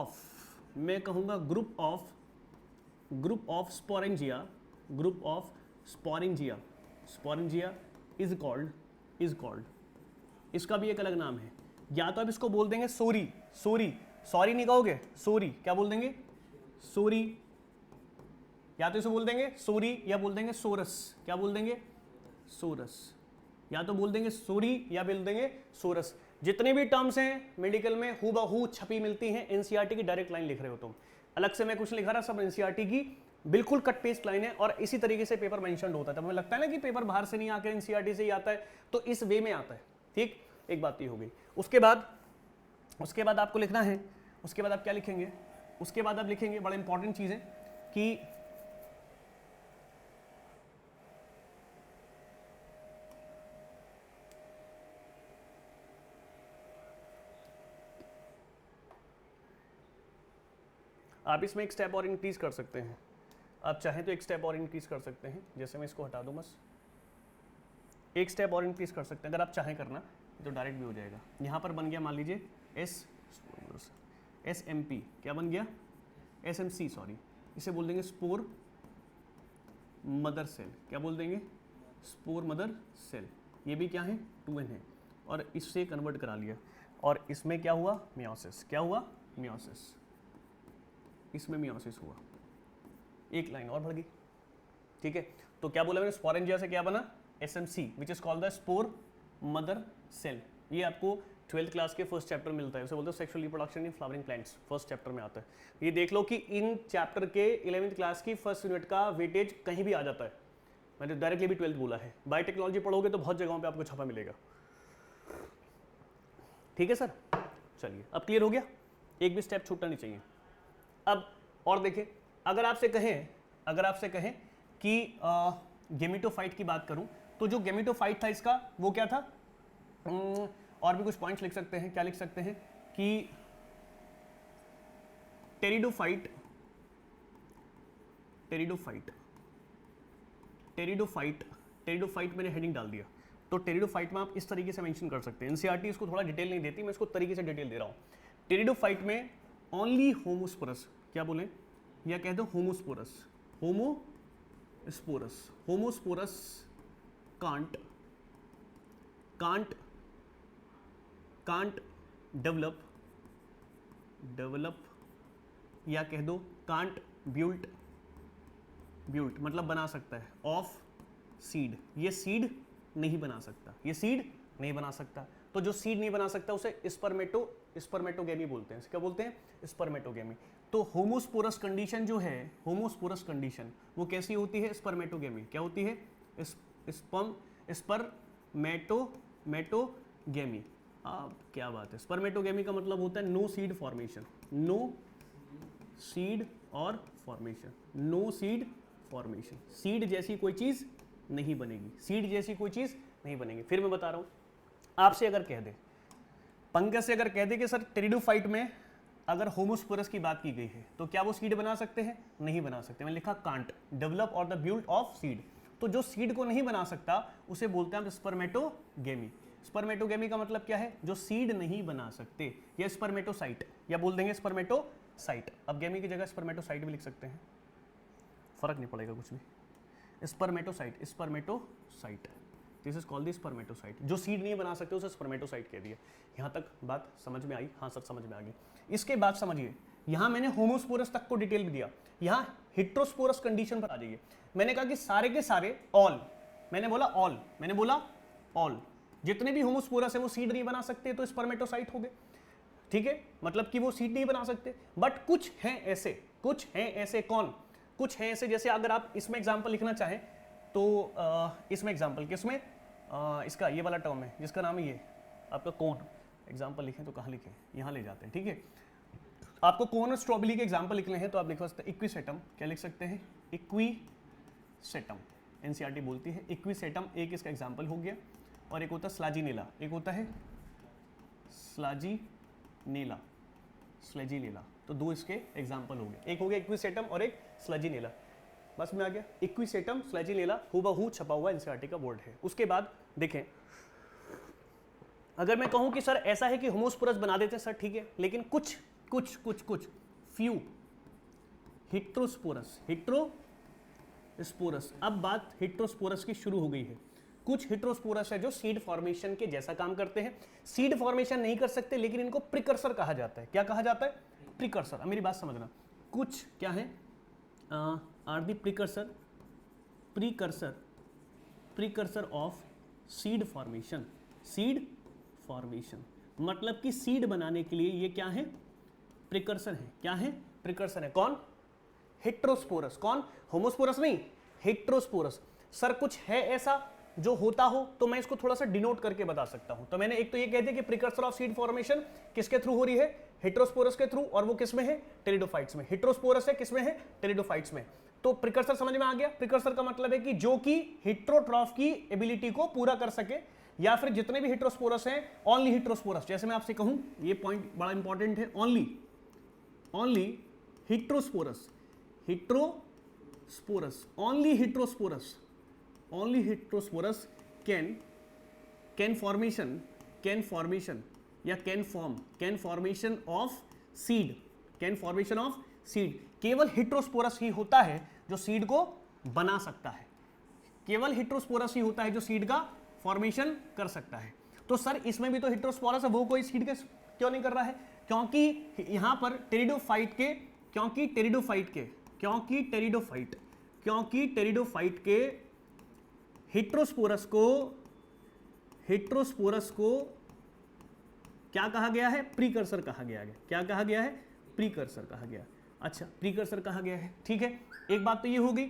of sporangia. Sporangia is called, इसका भी एक अलग नाम है। या तो आप इसको बोल देंगे सॉरी नहीं कहोगे, सॉरी, क्या बोल देंगे, सॉरी। या तो इसे बोल देंगे सॉरी या बोल देंगे सोरस, क्या बोल देंगे, सोरस। या तो बोल देंगे सॉरी या बोल देंगे सोरस। जितने भी टर्म्स हैं मेडिकल में हूबहू छपी मिलती हैं। एनसीईआरटी की डायरेक्ट लाइन लिख रहे हो तुम, अलग से मैं कुछ लिखा रहा, सब एनसीईआरटी की बिल्कुल कट पेस्ट लाइन है और इसी तरीके से पेपर मेंशन होता है। तब हमें लगता है ना कि पेपर बाहर से नहीं आकर एनसीईआरटी से ही आता है, तो इस वे में आता है, ठीक। एक बात ये हो गई। उसके बाद आपको लिखना है, उसके बाद आप क्या लिखेंगे, उसके बाद आप लिखेंगे बड़ा इंपॉर्टेंट चीज है कि आप इसमें एक स्टेप और इंक्रीज कर सकते हैं। आप चाहें तो एक स्टेप और इंक्रीज कर सकते हैं, जैसे मैं इसको हटा दूं, बस एक स्टेप और इंक्रीज कर सकते हैं अगर आप चाहें करना, तो डायरेक्ट भी हो जाएगा। यहाँ पर बन गया मान लीजिए SMP, क्या बन गया, SMC, सॉरी, इसे बोल देंगे स्पोर मदर सेल। क्या बोल देंगे, स्पोर मदर सेल। ये भी क्या है, 2n है, और इससे कन्वर्ट करा लिया। और इसमें क्या हुआ, मियोसिस। क्या हुआ, मियोसिस। इसमें मियोसिस हुआ, एक लाइन और बढ़ गई, ठीक है। तो क्या बोला मैंने, स्पोरेंजिया से क्या बना, SMC which is called the spore mother cell. ये आपको 12th क्लास के फर्स्ट चैप्टर मिलता है, उसे बोलते हैं sexual reproduction in flowering plants, first chapter में आता है। ये देख लो कि इन चैप्टर के 11th क्लास की फर्स्ट यूनिट का वेटेज कहीं भी आ जाता है, मैंने डायरेक्टली भी 12th बोला है। बायोटेक्नोलॉजी पढ़ोगे तो बहुत जगहों पे आपको छपा मिलेगा, ठीक है सर। चलिए अब क्लियर हो गया, एक भी स्टेप छूटना नहीं चाहिए। अब और देखें, अगर आपसे कहें कि गेमिटोफाइट की बात करूं, तो जो गेमिटोफाइट था इसका वो क्या था, और भी कुछ पॉइंट्स लिख सकते हैं। क्या लिख सकते हैं कि टेरिडोफाइट मैंने हेडिंग डाल दिया, तो टेरिडोफाइट में आप इस तरीके से मेंशन कर सकते हैं। एनसीईआरटी इसको थोड़ा डिटेल नहीं देती, मैं इसको तरीके से डिटेल दे रहा हूं। टेरिडोफाइट में ओनली होमोस्पोरस, क्या बोले, या कह दो होमोस्पोरस, होमोस्पोरस कांट डेवलप, या कह दो कांट ब्यूल्ट मतलब बना सकता है, ऑफ सीड। ये सीड नहीं बना सकता, तो जो सीड नहीं बना सकता उसे स्पर्मेटोगेमी बोलते हैं। क्या बोलते हैं, स्पर्मेटोगेमी। तो होमोस्पोरस कंडीशन जो है, होमोस्पोरस कंडीशन वो कैसी होती है, स्पर्मेटोगेमी। क्या होती है, स्पर्मेटोगेमी। क्या बात है, स्पर्मेटोगेमी का मतलब होता है नो सीड फॉर्मेशन, सीड जैसी कोई चीज नहीं बनेगी, फिर मैं बता रहा हूं, आपसे अगर कह दे, पंकज से अगर कह दे कि सर टेरिडोफाइट में अगर होमोस्पोरस की बात की गई है तो क्या वो सीड बना सकते हैं, नहीं बना सकते। मैंने लिखा कांट डेवलप और द ब्यूल्ट ऑफ सीड। तो जो सीड को नहीं बना सकता उसे बोलते हैं स्पर्मेटोगेमी। स्पर्मेटोगेमी का मतलब क्या है, जो सीड नहीं बना सकते, या स्पर्मेटोसाइट, या बोल देंगे स्पर्मेटोसाइट। अब गेमी की जगह स्पर्मेटोसाइट भी लिख सकते हैं, फर्क नहीं पड़ेगा कुछ भी। Spermatocyte, this is called the spermatocyte. जो सीड नहीं बना सकते उसे स्पर्मेटोसाइट कह दिया। यहां तक बात समझ में आई, हाँ सर समझ में आ गई। इसके बाद समझिए, यहां मैंने होमोस्पोरस तक को डिटेल भी दिया, यहां हेट्रोस्पोरस कंडीशन पर आ जाइए। मैंने कहा कि सारे के सारे ऑल, मैंने बोला ऑल जितने भी होमोस्पोरस है वो सीड नहीं बना सकते, तो स्पर्मेटोसाइट हो गए, ठीक है। मतलब कि वो सीड नहीं बना सकते, बट कुछ हैं ऐसे, कौन, कुछ हैं ऐसे, जैसे अगर आप इसमें एग्जांपल लिखना चाहें तो इसमें एग्जांपल किसमें, इसका ये वाला टर्म है जिसका नाम है ये आपका कोन। एग्जांपल लिखें तो कहाँ लिखें, यहाँ ले जाते हैं, ठीक है। आपको कोन और स्ट्रॉबेरी के एग्जांपल लिखने हैं तो आप लिख सकते हैं इक्विसेटम। क्या लिख सकते हैं, इक्विसेटम। एनसीईआरटी बोलती है इक्विसेटम, एक इसका एग्जांपल हो गया। और एक होता है स्लाजिनेला, एक होता है स्लेजिनेला, तो दो इसके एग्जांपल हो गए, एक हो गया इक्विसेटम और एक स्लेजिनेला। बस में आ गया, इक्विसेटम स्लेजिनेला हूबहू छपा हुआ एनसीईआरटी का बोर्ड है। उसके बाद देखें, अगर मैं कहूं कि सर ऐसा है कि होमोस्पोरस बना देते हैं सर, ठीक है, लेकिन कुछ फ्यू हेट्रोस्पोरस, अब बात हेट्रोस्पोरस की शुरू हो गई है। कुछ हेट्रोस्पोरस है जो सीड फॉर्मेशन के जैसा काम करते हैं, सीड फॉर्मेशन नहीं कर सकते, लेकिन इनको प्रिकर्सर कहा जाता है। क्या कहा जाता है, प्रिकर्सर। अब मेरी बात समझना, कुछ क्या है, are the precursor of seed formation, मतलब कि सीड बनाने के लिए ये क्या है, प्रिकर्सर है। क्या है, प्रिकर्सर है। कौन, हेट्रोस्पोरस। कौन, होमोस्पोरस नहीं, हेट्रोस्पोरस। सर कुछ है ऐसा जो होता हो तो मैं इसको थोड़ा सा डिनोट करके बता सकता हूं। तो मैंने एक तो ये कह दिया कि प्रिकर्सर ऑफ सीड फॉर्मेशन किसके थ्रू हो रही है, हेट्रोस्पोरस के थ्रू, और वो किसमें है, टेरिडोफाइट्स में। हेट्रोस्पोरस है किसमें है, टेरिडोफाइट्स में। तो प्रिकर्सर समझ में आ गया। प्रिकर्सर का मतलब है कि जो कि हेट्रोट्रॉफ की एबिलिटी को पूरा कर सके, या फिर जितने भी हेट्रोस्पोरस हैं, ओनली हेट्रोस्पोरस। जैसे मैं आपसे कहूं, ये पॉइंट बड़ा इंपॉर्टेंट है, only heterosporous, only heterosporous can formation या कैन फॉर्मेशन ऑफ सीड, केवल हेट्रोस्पोरस ही होता है जो सीड को बना सकता है, केवल हेट्रोस्पोरस ही होता है जो सीड का फॉर्मेशन कर सकता है। तो सर इसमें भी तो हेटेरोस्पोरस है, वो कोई सीड के क्यों नहीं कर रहा है? क्योंकि यहां पर टेरिडोफाइट के हेटेरोस्पोरस को क्या कहा गया है? प्रीकर्सर कहा गया है। क्या कहा गया है? प्रीकर्सर कहा गया। अच्छा, प्रीकर्सर कहा गया है, ठीक है। एक बात तो ये होगी,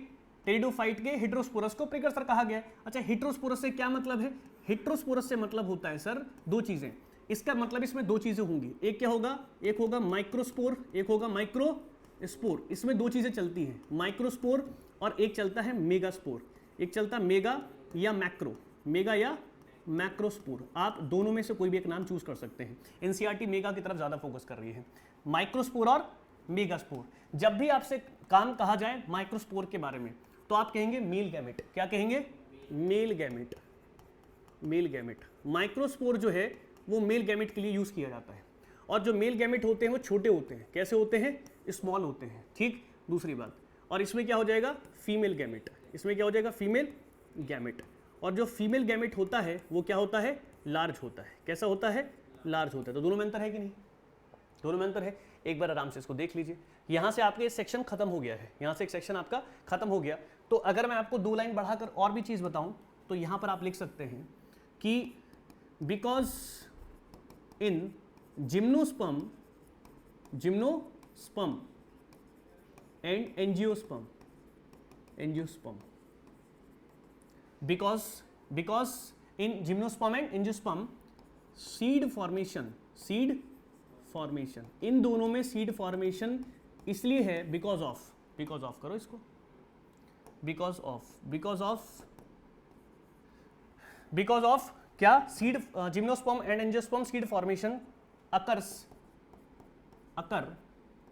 टेरिडोफाइट के हेटेरोस्पोरस को प्रीकर्सर कहा गया है। अच्छा, हेटेरोस्पोरस से क्या मतलब है? हेटेरोस्पोरस से मतलब होता है सर दो चीजें। इसका मतलब इसमें दो चीजें होंगी, एक क्या होगा? एक होगा माइक्रोस्पोर, एक होगा माइक्रोस्पोर। इसमें दो चीजें चलती हैं, माइक्रोस्पोर और एक चलता है मेगास्पोर। एक चलता है मेगा या मैक्रो, मेगा या मैक्रोस्पोर। आप दोनों में से कोई भी एक नाम चूज कर सकते हैं। एनसीईआरटी मेगा की तरफ ज्यादा फोकस कर रही है, माइक्रोस्पोर और मेगास्पोर। जब भी आपसे काम कहा जाए माइक्रोस्पोर के बारे में तो आप कहेंगे मेल गैमेट। क्या कहेंगे? Male gamete. Male gamete. Microspore जो है वो मेल गैमेट के लिए यूज किया जाता है, और जो मेल गैमेट होते हैं वो छोटे होते हैं। कैसे होते हैं? स्मॉल होते हैं, ठीक। दूसरी बात, और इसमें क्या हो जाएगा? Female gamete. इसमें क्या हो जाएगा? Female gamete. और जो फीमेल गैमेट होता है वो क्या होता है? लार्ज होता है। कैसा होता है? लार्ज होता है। तो दोनों में अंतर है कि नहीं? दोनों में अंतर है। एक बार आराम से इसको देख लीजिए। यहां से आपके सेक्शन खत्म हो गया है, यहां से एक सेक्शन आपका खत्म हो गया। तो अगर मैं आपको दो लाइन बढ़ाकर और भी चीज बताऊं तो यहां पर आप लिख सकते हैं कि because in gymnosperm and angiosperm because in gymnosperm and angiosperm seed formation इन दोनों में सीड फॉर्मेशन इसलिए है बिकॉज ऑफ करो इसको, बिकॉज ऑफ क्या? Seed gymnosperm and angiosperm seed formation occur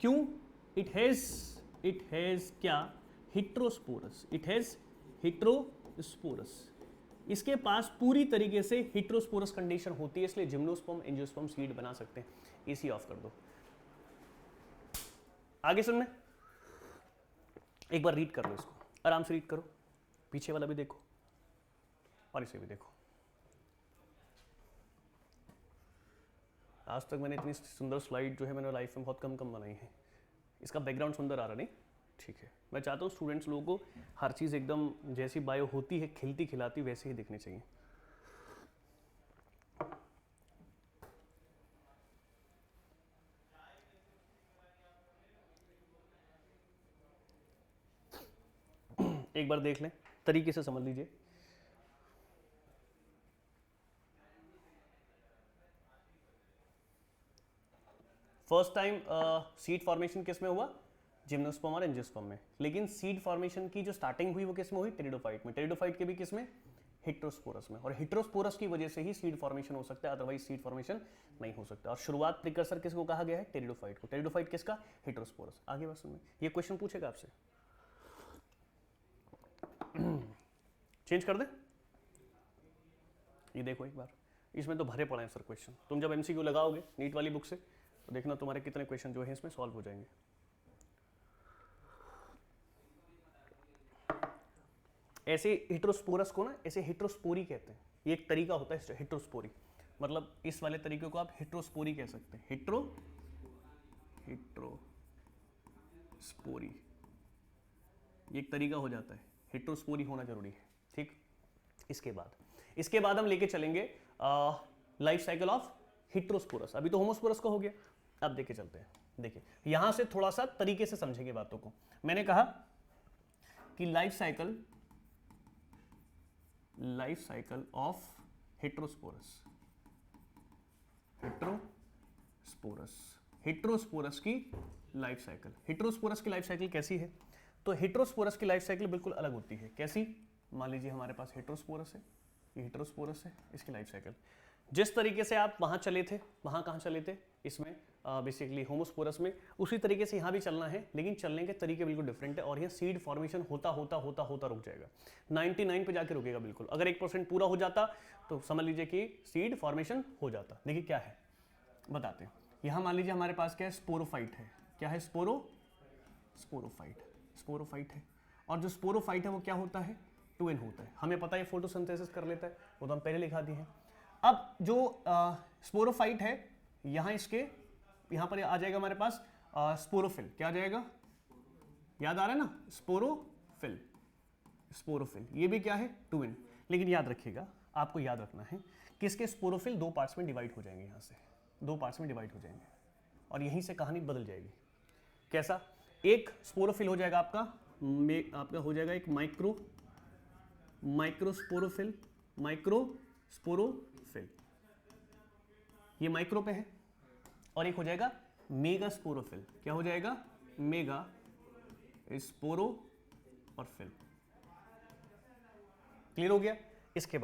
क्यों? इट हैज क्या? हेटेरोस्पोरस। It has heterosporous. इसके पास पूरी तरीके से हेटेरोस्पोरस कंडीशन होती है, इसलिए जिम्नोस्पर्म एंजियोस्पर्म सीड बना सकते हैं। एसी ऑफ कर दो। आगे सुनने, एक बार रीड कर लो इसको, आराम से रीड करो। पीछे वाला भी देखो और इसे भी देखो। आज तक मैंने इतनी सुंदर स्लाइड जो है मैंने लाइफ में बहुत कम बनाई है। इसका बैकग्राउंड सुंदर आ रहा नहीं? ठीक है। मैं चाहता हूँ स्टूडेंट्स लोगों को हर चीज़ एकदम जैसी बायो होती है, खिलती खिलाती, वैसे ही दिखनी चाहिए। एक बार देख लें, तरीके से समझ लीजिए। फर्स्ट टाइम सीड फॉर्मेशन किस में हुआ? जिम्नोस्पर्म और एंजियोस्पर्म में। लेकिन सीड फॉर्मेशन की जो स्टार्टिंग हुई वो किस में हुई? टेरिडोफाइट में। टेरिडोफाइट के भी किस में? हेटेरोस्पोरस में। और हेटेरोस्पोरस की वजह से ही सीड फॉर्मेशन हो सकता है, अदरवाइज सीड फॉर्मेशन नहीं हो सकता। और शुरुआत प्रिकर्सर किसको कहा गया है? टेरिडोफाइट को। टेरिडोफाइट किसका? हेटेरोस्पोरस। आगे बात सुनिए, ये क्वेश्चन पूछेगा आपसे, चेंज कर दे। ये देखो एक बार, इसमें तो भरे पड़े हैं सर क्वेश्चन। तुम जब एमसीक्यू लगाओगे नीट वाली बुक से तो देखना तुम्हारे कितने क्वेश्चन जो है इसमें सॉल्व हो जाएंगे। ऐसे हेटेरोस्पोरस को ना ऐसे हेटेरोस्पोरी कहते हैं। ये एक तरीका होता है हेटेरोस्पोरी, मतलब इस वाले तरीके को आप हेटेरोस्पोरी कह सकते हैं। हेटेरोस्पोरी ये एक तरीका हो जाता है, हेटेरोस्पोरी होना जरूरी है, ठीक। इसके बाद हम लेके चलेंगे लाइफ साइकिल ऑफ हेटेरोस्पोरस। अभी तो होमोस्पोरस का हो गया, अब देखे चलते हैं। देखिए यहां से थोड़ा सा तरीके से समझेंगे बातों को। मैंने कहा कि लाइफ साइकिल ऑफ हेटेरोस्पोरस की लाइफ साइकिल। हेटेरोस्पोरस की लाइफ साइकिल कैसी है? तो हेटेरोस्पोरस की लाइफ साइकिल बिल्कुल अलग होती है। कैसी? मान लीजिए हमारे पास हेटेरोस्पोरस है, ये हेटेरोस्पोरस है, इसकी लाइफ साइकिल जिस तरीके से आप वहां चले थे, वहां कहां चले थे? इसमें बेसिकली होमोस्पोरस में, उसी तरीके से यहाँ भी चलना है, लेकिन चलने के तरीके बिल्कुल डिफरेंट है। और यहाँ सीड फॉर्मेशन होता रुक जाएगा, 99 पे जाके रुकेगा बिल्कुल। अगर 1% पूरा हो जाता तो समझ लीजिए कि सीड फॉर्मेशन हो जाता। देखिए क्या है बताते हैं। यहाँ मान लीजिए हमारे पास क्या है? स्पोरोफाइट है। क्या है? स्पोरोफाइट है। और जो स्पोरोफाइट है वो क्या होता है? 2n होता है। हमें पता है फोटोसिंथेसिस कर लेता है, वो तो हम पहले लिखा दिए हैं। अब जो स्पोरोफाइट है, यहाँ इसके यहाँ पर आ जाएगा हमारे पास स्पोरोफिल। क्या आ जाएगा, याद आ रहा है ना, स्पोरोफिल। स्पोरोफिल ये भी क्या है, ट्विन। लेकिन याद रखिएगा, आपको याद रखना है कि इसके स्पोरोफिल दो पार्ट्स में डिवाइड हो जाएंगे, यहाँ से दो पार्ट्स में डिवाइड हो जाएंगे और यहीं से कहानी बदल जाएगी। कैसा, एक स्पोरोफिल हो जाएगा आपका हो जाएगा एक माइक्रोस्पोरोफिल। माइक्रोस्पोरोफिल ये माइक्रो पे है, और एक हो जाएगा मेगास्पोरोफिल। क्या हो जाएगा, मेगा स्पोरो और फिल। क्लियर हो गया। इसके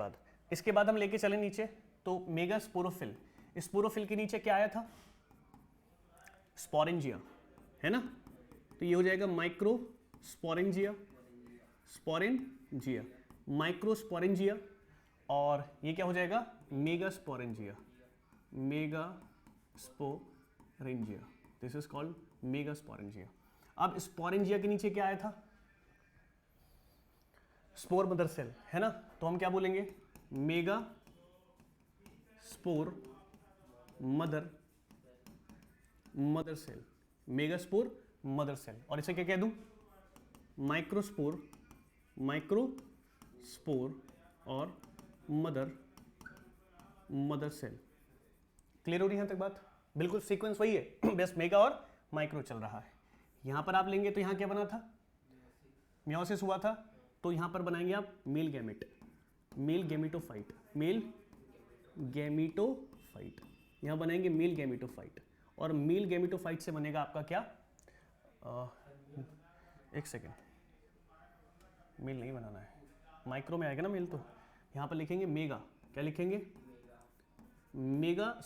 बाद हम लेके चले नीचे, तो मेगा स्पोरोफिल, स्पोरोफिल के नीचे क्या आया था, स्पोरेंजिया, है ना। तो ये हो जाएगा माइक्रो स्पोरेंजिया, माइक्रो स्पोरेंजिया, और ये क्या हो जाएगा, mega sporangia, this is called mega sporangia. अब स्पोरेंजिया के नीचे क्या आया था, स्पोर मदर सेल, है ना। तो हम क्या बोलेंगे, megaspore mother cell, megaspore mother cell. और इसे क्या कह दूं, माइक्रोस्पोर और मदर सेल। क्लियर हो रही है यहां तक बात, बिल्कुल सीक्वेंस वही है, बस मेगा और माइक्रो चल रहा है। यहां पर आप लेंगे तो यहां क्या बना था, मियोसिस हुआ था, तो यहां पर बनाएंगे आप मेल गैमेटोफाइट, यहां बनाएंगे मेल गैमेटोफाइट, और मेल गैमेटोफाइट से बनेगा आपका क्या, एक सेकेंड, मेल नहीं बनाना है, माइक्रो में आएगा ना मेल, तो यहां पर लिखेंगे मेगा, क्या लिखेंगे, मेगा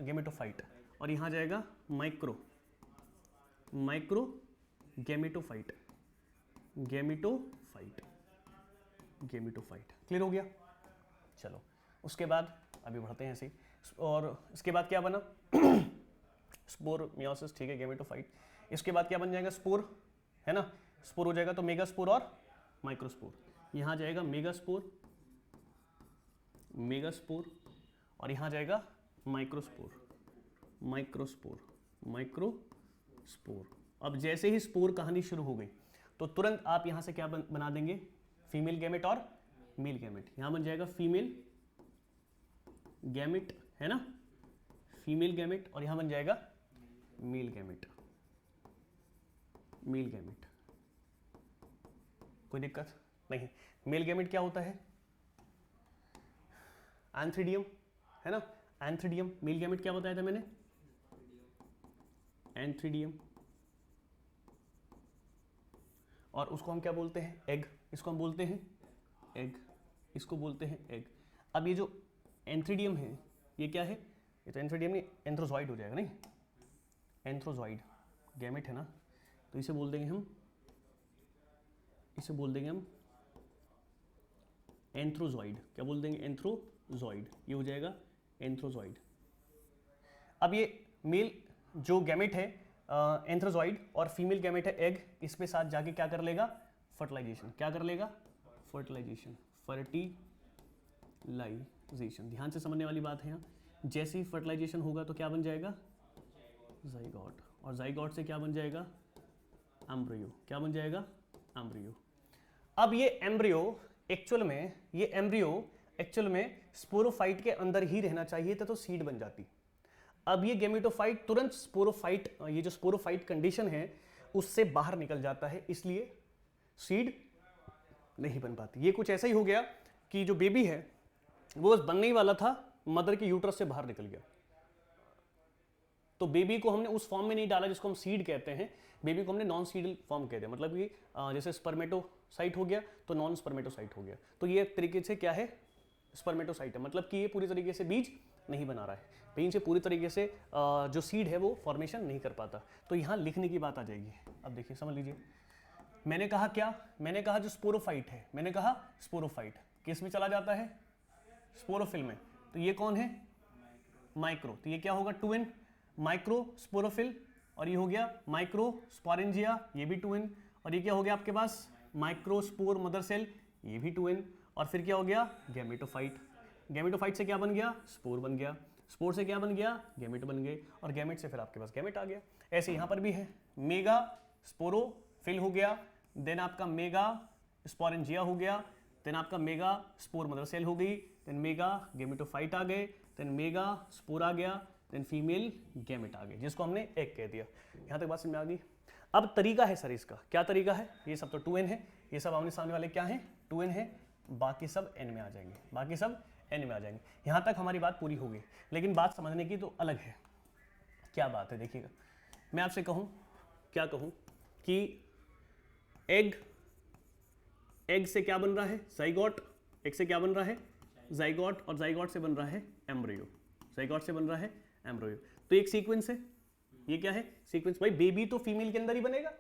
गैमेटोफाइट, और यहां जाएगा माइक्रो गैमेटोफाइट। क्लियर हो गया। चलो उसके बाद अभी बढ़ते हैं ऐसे, और इसके बाद क्या बना, स्पोर मियोसिस, ठीक है, गैमेटोफाइट। इसके बाद क्या बन जाएगा, स्पोर, है ना। स्पोर हो जाएगा तो मेगा स्पोर और माइक्रोस्पोर, यहां जाएगा मेगा स्पोर, और यहां जाएगा माइक्रोस्पोर। अब जैसे ही स्पोर कहानी शुरू हो गई, तो तुरंत आप यहां से क्या बना देंगे, फीमेल गैमेट और मेल गैमेट। यहां बन जाएगा फीमेल गैमेट, है ना, फीमेल गैमेट, और यहां बन जाएगा मेल गैमेट। कोई दिक्कत नहीं। मेल गैमेट क्या होता है, एंथ्रीडियम, है ना, एंथ्रीडियम। मेल गैमेट क्या बताया था मैंने, एंथ्रीडियम, और उसको हम क्या बोलते हैं, एग। इसको हम बोलते हैं एग, इसको बोलते हैं एग। अब ये जो एंथ्रीडियम है, ये क्या है, ये तो एंथ्रीडियम नहीं, एंथ्रोजॉइड हो जाएगा, नहीं, एंथ्रोजॉइड गैमेट है ना, तो इसे बोल देंगे हम एंथ्रोजॉइड। क्या बोल देंगे, एंथ्रोजॉइड, ये हो जाएगा एंथ्रोजॉइड। अब ये मेल जो गैमेट है एंथ्रोजॉइड, और फीमेल गैमेट है एग, इस पे साथ जाके क्या कर लेगा, फर्टिलाइजेशन। क्या कर लेगा, फर्टिलाइजेशन। ध्यान से समझने वाली बात है यहाँ, जैसे ही फर्टिलाइजेशन होगा तो क्या बन जाएगा, जाइगोट, और जाइगोट से क्या बन जाएगा, एम्ब्रियो। क्या बन जाएगा, एम्ब्रियो। अब ये एम्ब्रियो एक्चुअल में स्पोरोफाइट के अंदर ही रहना चाहिए था, तो सीड बन जाती। अब ये गैमेटोफाइट तुरंत स्पोरोफाइट, ये जो स्पोरोफाइट कंडीशन है उससे बाहर निकल जाता है, इसलिए सीड नहीं बन पाती। ये कुछ ऐसा ही हो गया कि जो बेबी है वो बस बनने ही वाला था, मदर के यूट्रस से बाहर निकल गया। तो बेबी को हमने उस फॉर्म में नहीं डाला जिसको हम सीड कहते हैं, बेबी को हमने नॉन सीडल फॉर्म कहते हैं, मतलब कि जैसे स्पर्मेटोसाइट हो गया तो नॉन स्पर्मेटोसाइट हो गया। तो ये एक तरीके से क्या है, स्पर्मेटोसाइट है, मतलब कि ये पूरी तरीके से बीज नहीं बना रहा है, बीज से पूरी तरीके से जो सीड है वो फॉर्मेशन नहीं कर पाता। तो यहाँ लिखने की बात आ जाएगी। अब देखिए समझ लीजिए, मैंने कहा क्या, मैंने कहा जो स्पोरोफाइट है, मैंने कहा स्पोरोफाइट किस में चला जाता है, स्पोरोफिल में। तो ये कौन है, माइक्रो, तो ये क्या होगा, ट्विन, माइक्रो स्पोरोफिल, और ये हो गया माइक्रो स्पोरेंजिया, ये भी ट्विन, और ये क्या हो गया आपके पास, माइक्रोस्पोर मदर सेल, ये भी ट्विन, और फिर क्या हो गया, गैमेटोफाइट। गैमेटोफाइट से क्या बन गया, स्पोर बन गया, स्पोर से क्या बन गया, गैमेट बन गए, और गैमेट से फिर आपके पास गैमेट आ गया। ऐसे यहाँ पर भी है, मेगा स्पोरोफिल हो गया, देन आपका मेगा स्पोरेंजिया हो गया, देन आपका मेगा स्पोर मदर सेल हो गई, देन मेगा गैमेटोफाइट आ गए, देन मेगा स्पोर आ गया, देन फीमेल गैमेट आ गए, जिसको हमने एक कह दिया। यहाँ तक बात समझ में आ गई। अब तरीका है सर इसका, क्या तरीका है, ये सब तो 2n है, ये सब आमने सामने वाले क्या हैं, 2n है, बाकी सब n में आ जाएंगे, बाकी सब n में आ जाएंगे। यहाँ तक हमारी बात पूरी होगी, लेकिन बात समझने की तो अलग है। क्या बात है, देखिएगा, मैं आपसे कहूँ, क्या कहूँ कि एग से क्या बन रहा है, जाइगोट, एग से क्या बन रहा है, जाइगोट, और जाइगोट से बन रहा है एम्ब्रियो, जाइगोट से बन रहा है एम्ब्रियो। तो एक सीक्वेंस है, ये क्या है, सीक्वेंस। भाई बेबी तो फीमेल के अंदर ही बनेगा,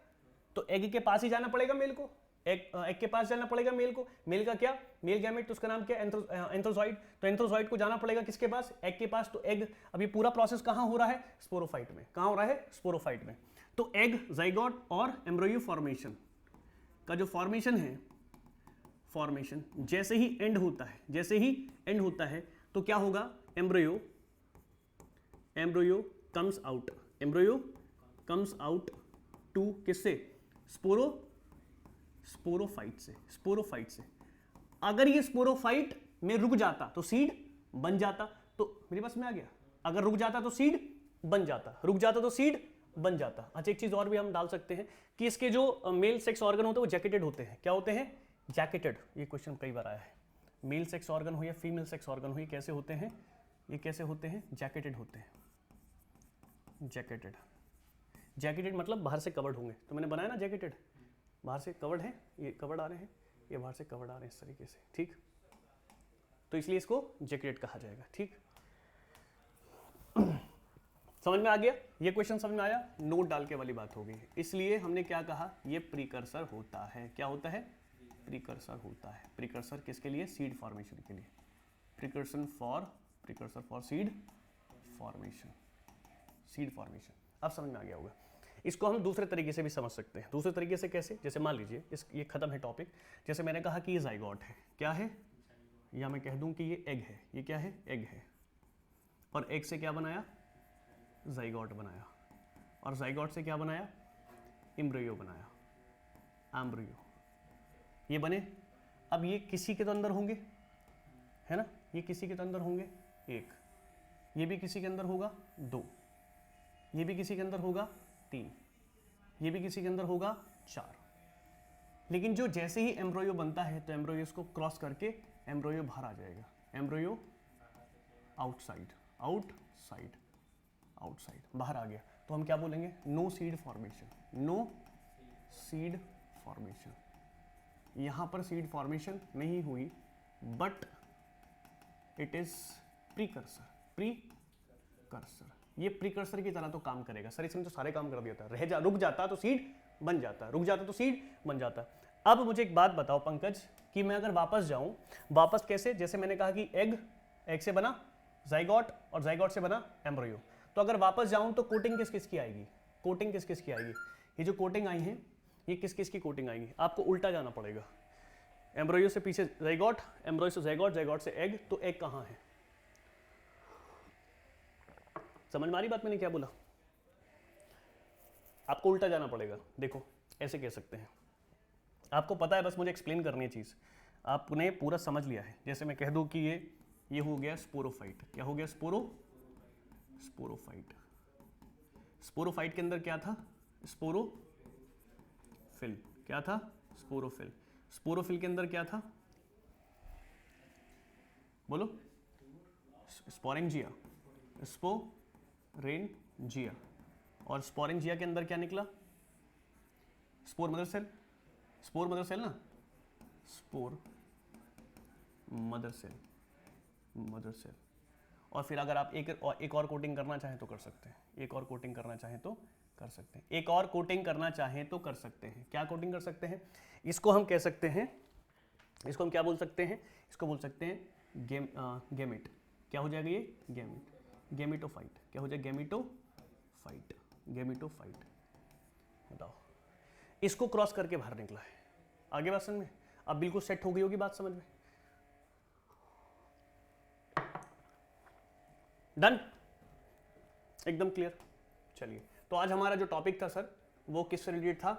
तो एग के पास ही जाना पड़ेगा मेल को, एग के पास जाना पड़ेगा मेल को। मेल का क्या, मेल गैमेट, तो उसका नाम क्या, एंथ्रोजॉइड। तो एंथ्रोजॉइड को जाना पड़ेगा किसके पास, एग के पास। तो एग, अभी पूरा प्रोसेस कहाँ हो रहा है, स्पोरोफाइट में। कहाँ हो रहा है, स्पोरोफाइट में। तो एग, जाइगोट और एम्ब्रियो फॉर्मेशन का जो फॉर्मेशन है, फॉर्मेशन जैसे ही एंड होता है, जैसे ही एंड होता है तो क्या होगा, embryo comes out, embryo comes out to किससे, स्पोरोफाइट से, स्पोरोफाइट से। अगर ये स्पोरोफाइट में रुक जाता तो सीड बन जाता। तो मेरे पास में आ गया, अगर रुक जाता तो सीड बन जाता, रुक जाता तो सीड बन जाता। अच्छा, एक चीज और भी हम डाल सकते हैं कि इसके जो मेल सेक्स ऑर्गन होते हैं वो जैकेटेड होते हैं। क्या होते हैं, जैकेटेड। ये क्वेश्चन कई बार आया है, मेल सेक्स ऑर्गन हो या फीमेल सेक्स ऑर्गन हो, ये कैसे होते हैं, ये कैसे होते हैं, जैकेटेड होते हैं। जैकेटेड, जैकेटेड मतलब बाहर से कवर्ड होंगे। तो मैंने बनाया ना जैकेटेड, बाहर से कवर्ड है, ये कवर्ड आ रहे हैं, ये बाहर से कवर्ड आ रहे हैं इस तरीके से, ठीक। तो इसलिए इसको जैकेटेड कहा जाएगा, ठीक। समझ में आ गया, ये क्वेश्चन समझ में आया, नोट डाल के वाली बात हो गई। इसलिए हमने क्या कहा, ये प्रीकर्सर होता है। क्या होता है, प्रीकर्सर होता है। प्रीकर्सर किसके लिए, सीड फॉर्मेशन के लिए। Precursor for seed formation, seed formation. अब समझ में आ गया होगा। इसको हम दूसरे तरीके से भी समझ सकते हैं। दूसरे तरीके से कैसे, जैसे मान लीजिए ये खत्म है टॉपिक। जैसे मैंने कहा कि ये जाइगोट है, क्या है, या मैं कह दूं कि ये एग है। ये क्या है, एग है, और एग से क्या बनाया, जाइगोट बनाया, और जाइगोट से क्या बनाया, एम्ब्रियो बनाया, एम्ब्रियो। ये बने। अब ये किसी के तो अंदर होंगे, है ना, ये किसी के तो अंदर होंगे, एक, ये भी किसी के अंदर होगा, दो, ये भी किसी के अंदर होगा, तीन, ये भी किसी के अंदर होगा, चार। लेकिन जो जैसे ही एम्ब्रियो बनता है तो एम्ब्रियो इसको क्रॉस करके एम्ब्रियो बाहर आ जाएगा, एम्ब्रियो आउटसाइड, आउटसाइड, आउटसाइड, बाहर आ गया। तो हम क्या बोलेंगे, no seed formation, no seed formation. यहां पर सीड फॉर्मेशन नहीं हुई, but it is precursor, precursor. ये प्रीकर्सर की तरह तो काम करेगा। सर इसने तो सारे काम कर दिया था, रुक जाता तो सीड बन जाता, रुक जाता तो सीड बन जाता। अब मुझे एक बात बताओ पंकज, कि मैं अगर वापस जाऊं, वापस कैसे, जैसे मैंने कहा कि एग से बना जाइगोट, और जाइगोट से बना एम्ब्रियो। तो अगर वापस जाऊं तो कोटिंग किस किस की आएगी, कोटिंग किस किस की आएगी, ये जो कोटिंग आई है ये किस किस की कोटिंग आएगी। आपको उल्टा जाना पड़ेगा, एम्ब्रियो से पीछे जाइगोट, एम्ब्रियो से जाइगोट, जाइगोट से एग। तो एग कहां है, समझ में आ रही बात मैंने क्या बोला, आपको उल्टा जाना पड़ेगा। देखो ऐसे कह सकते हैं, आपको पता है, बस मुझे एक्सप्लेन करनी है चीज, आपने पूरा समझ लिया है। जैसे मैं कह दूं कि ये हो गया स्पोरोफाइट। क्या हो गया, स्पोरोफाइट। स्पोरोफाइट के अंदर क्या था, स्पोरोफिल। क्या था, स्पोरोफिल। स्पोरोफिल के अंदर क्या था, बोलो, स्पोरेंजिया, स्पोरेंजिया। और स्पोरेंजिया के अंदर क्या निकला, spore mother cell, spore mother cell ना, spore mother cell, mother cell. और फिर अगर आप एक और कोटिंग करना चाहें तो कर सकते हैं, एक और कोटिंग करना चाहें तो कर सकते हैं, एक और कोटिंग करना चाहें तो कर सकते हैं। क्या कोटिंग कर सकते हैं, इसको हम कह सकते हैं, इसको हम क्या बोल सकते हैं, इसको बोल सकते हैं गैमेट। क्या हो जाएगा ये, गैमेट, गैमेटोफाइट। क्या हो जाएगा, गैमेटोफाइट, गैमेटोफाइट। बताओ, इसको क्रॉस करके बाहर निकला है। आगे बात समझ में, अब बिल्कुल सेट हो गई होगी बात समझ में। डन, एकदम क्लियर। चलिए, तो आज हमारा जो टॉपिक था सर वो किससे रिलेटेड था?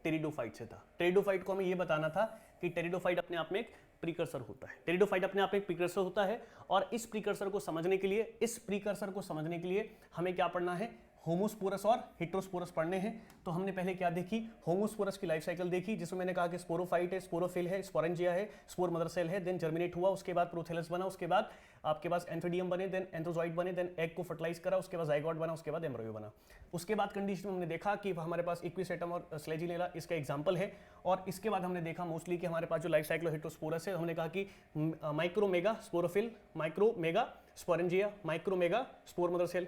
टेरिडोफाइट से था। टेरिडोफाइट को हमें ये बताना था कि टेरिडोफाइट अपने आप में एक प्रीकर्सर होता है। टेरिडोफाइट अपने आप में एक प्रीकर्सर होता है और इस प्रीकर्सर को समझने के लिए हमें क्या पढ़ना है? होमोस्पोरस और हेटेरोस्पोरस पढ़ने हैं। तो हमने पहले क्या देखी? होमोस्पोरस की लाइफ साइकिल देखी, जिसमें मैंने कहा कि स्पोरोफाइट है, स्पोरोफिल है, स्पोरेंजिया है, स्पोर मदर सेल है, देन जर्मिनेट हुआ, उसके बाद प्रोथेलस बना, उसके बाद आपके पास एंथोडियम बने, देन एंथ्रोजॉइड बने, देन एग को फर्टिलाइज करा, उसके बाद जाइगोट बना, उसके बाद एम्ब्रियो बना। उसके बाद कंडीशन में हमने देखा कि हमारे पास इक्विसेटम और स्लेजिनेला इसका एग्जाम्पल है। और इसके बाद हमने देखा मोस्टली कि हमारे पास जो लाइफ साइकिल हेटेरोस्पोरस है, हमने कहा कि micro mega sporophyll, micro mega sporangia, micro mega spore mother cell,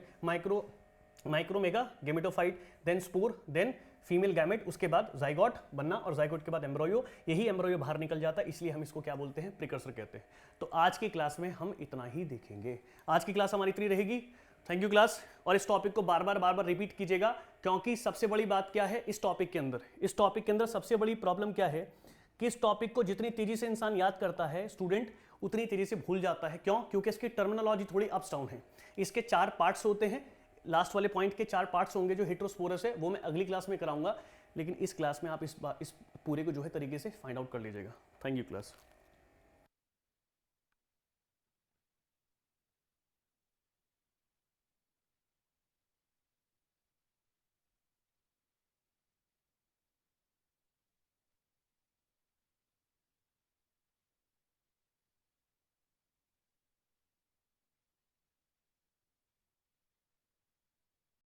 micro mega gametophyte, then spore, then female gamete, उसके बाद जाइगोट बनना और जाइगोट के बाद एम्ब्रियो। यही एम्ब्रियो बाहर निकल जाता है, इसलिए हम इसको क्या बोलते हैं? प्रीकर्सर कहते हैं। तो आज की क्लास में हम इतना ही देखेंगे। आज की क्लास हमारी इतनी रहेगी। Thank you class. और इस टॉपिक को बार बार रिपीट कीजिएगा, क्योंकि सबसे बड़ी बात क्या है इस टॉपिक के अंदर सबसे बड़ी प्रॉब्लम क्या है कि इस टॉपिक को जितनी तेजी से इंसान याद करता है स्टूडेंट, उतनी तेजी से भूल जाता है। क्यों? क्योंकि इसकी टर्मिनोलॉजी थोड़ी अप्स डाउन है। इसके 4 पार्ट्स होते हैं, लास्ट वाले पॉइंट के 4 पार्ट्स होंगे। जो हेटेरोस्पोरस है वो मैं अगली क्लास में कराऊंगा, लेकिन इस क्लास में आप इस पूरे को जो है तरीके से फाइंड आउट कर लीजिएगा। Thank you class.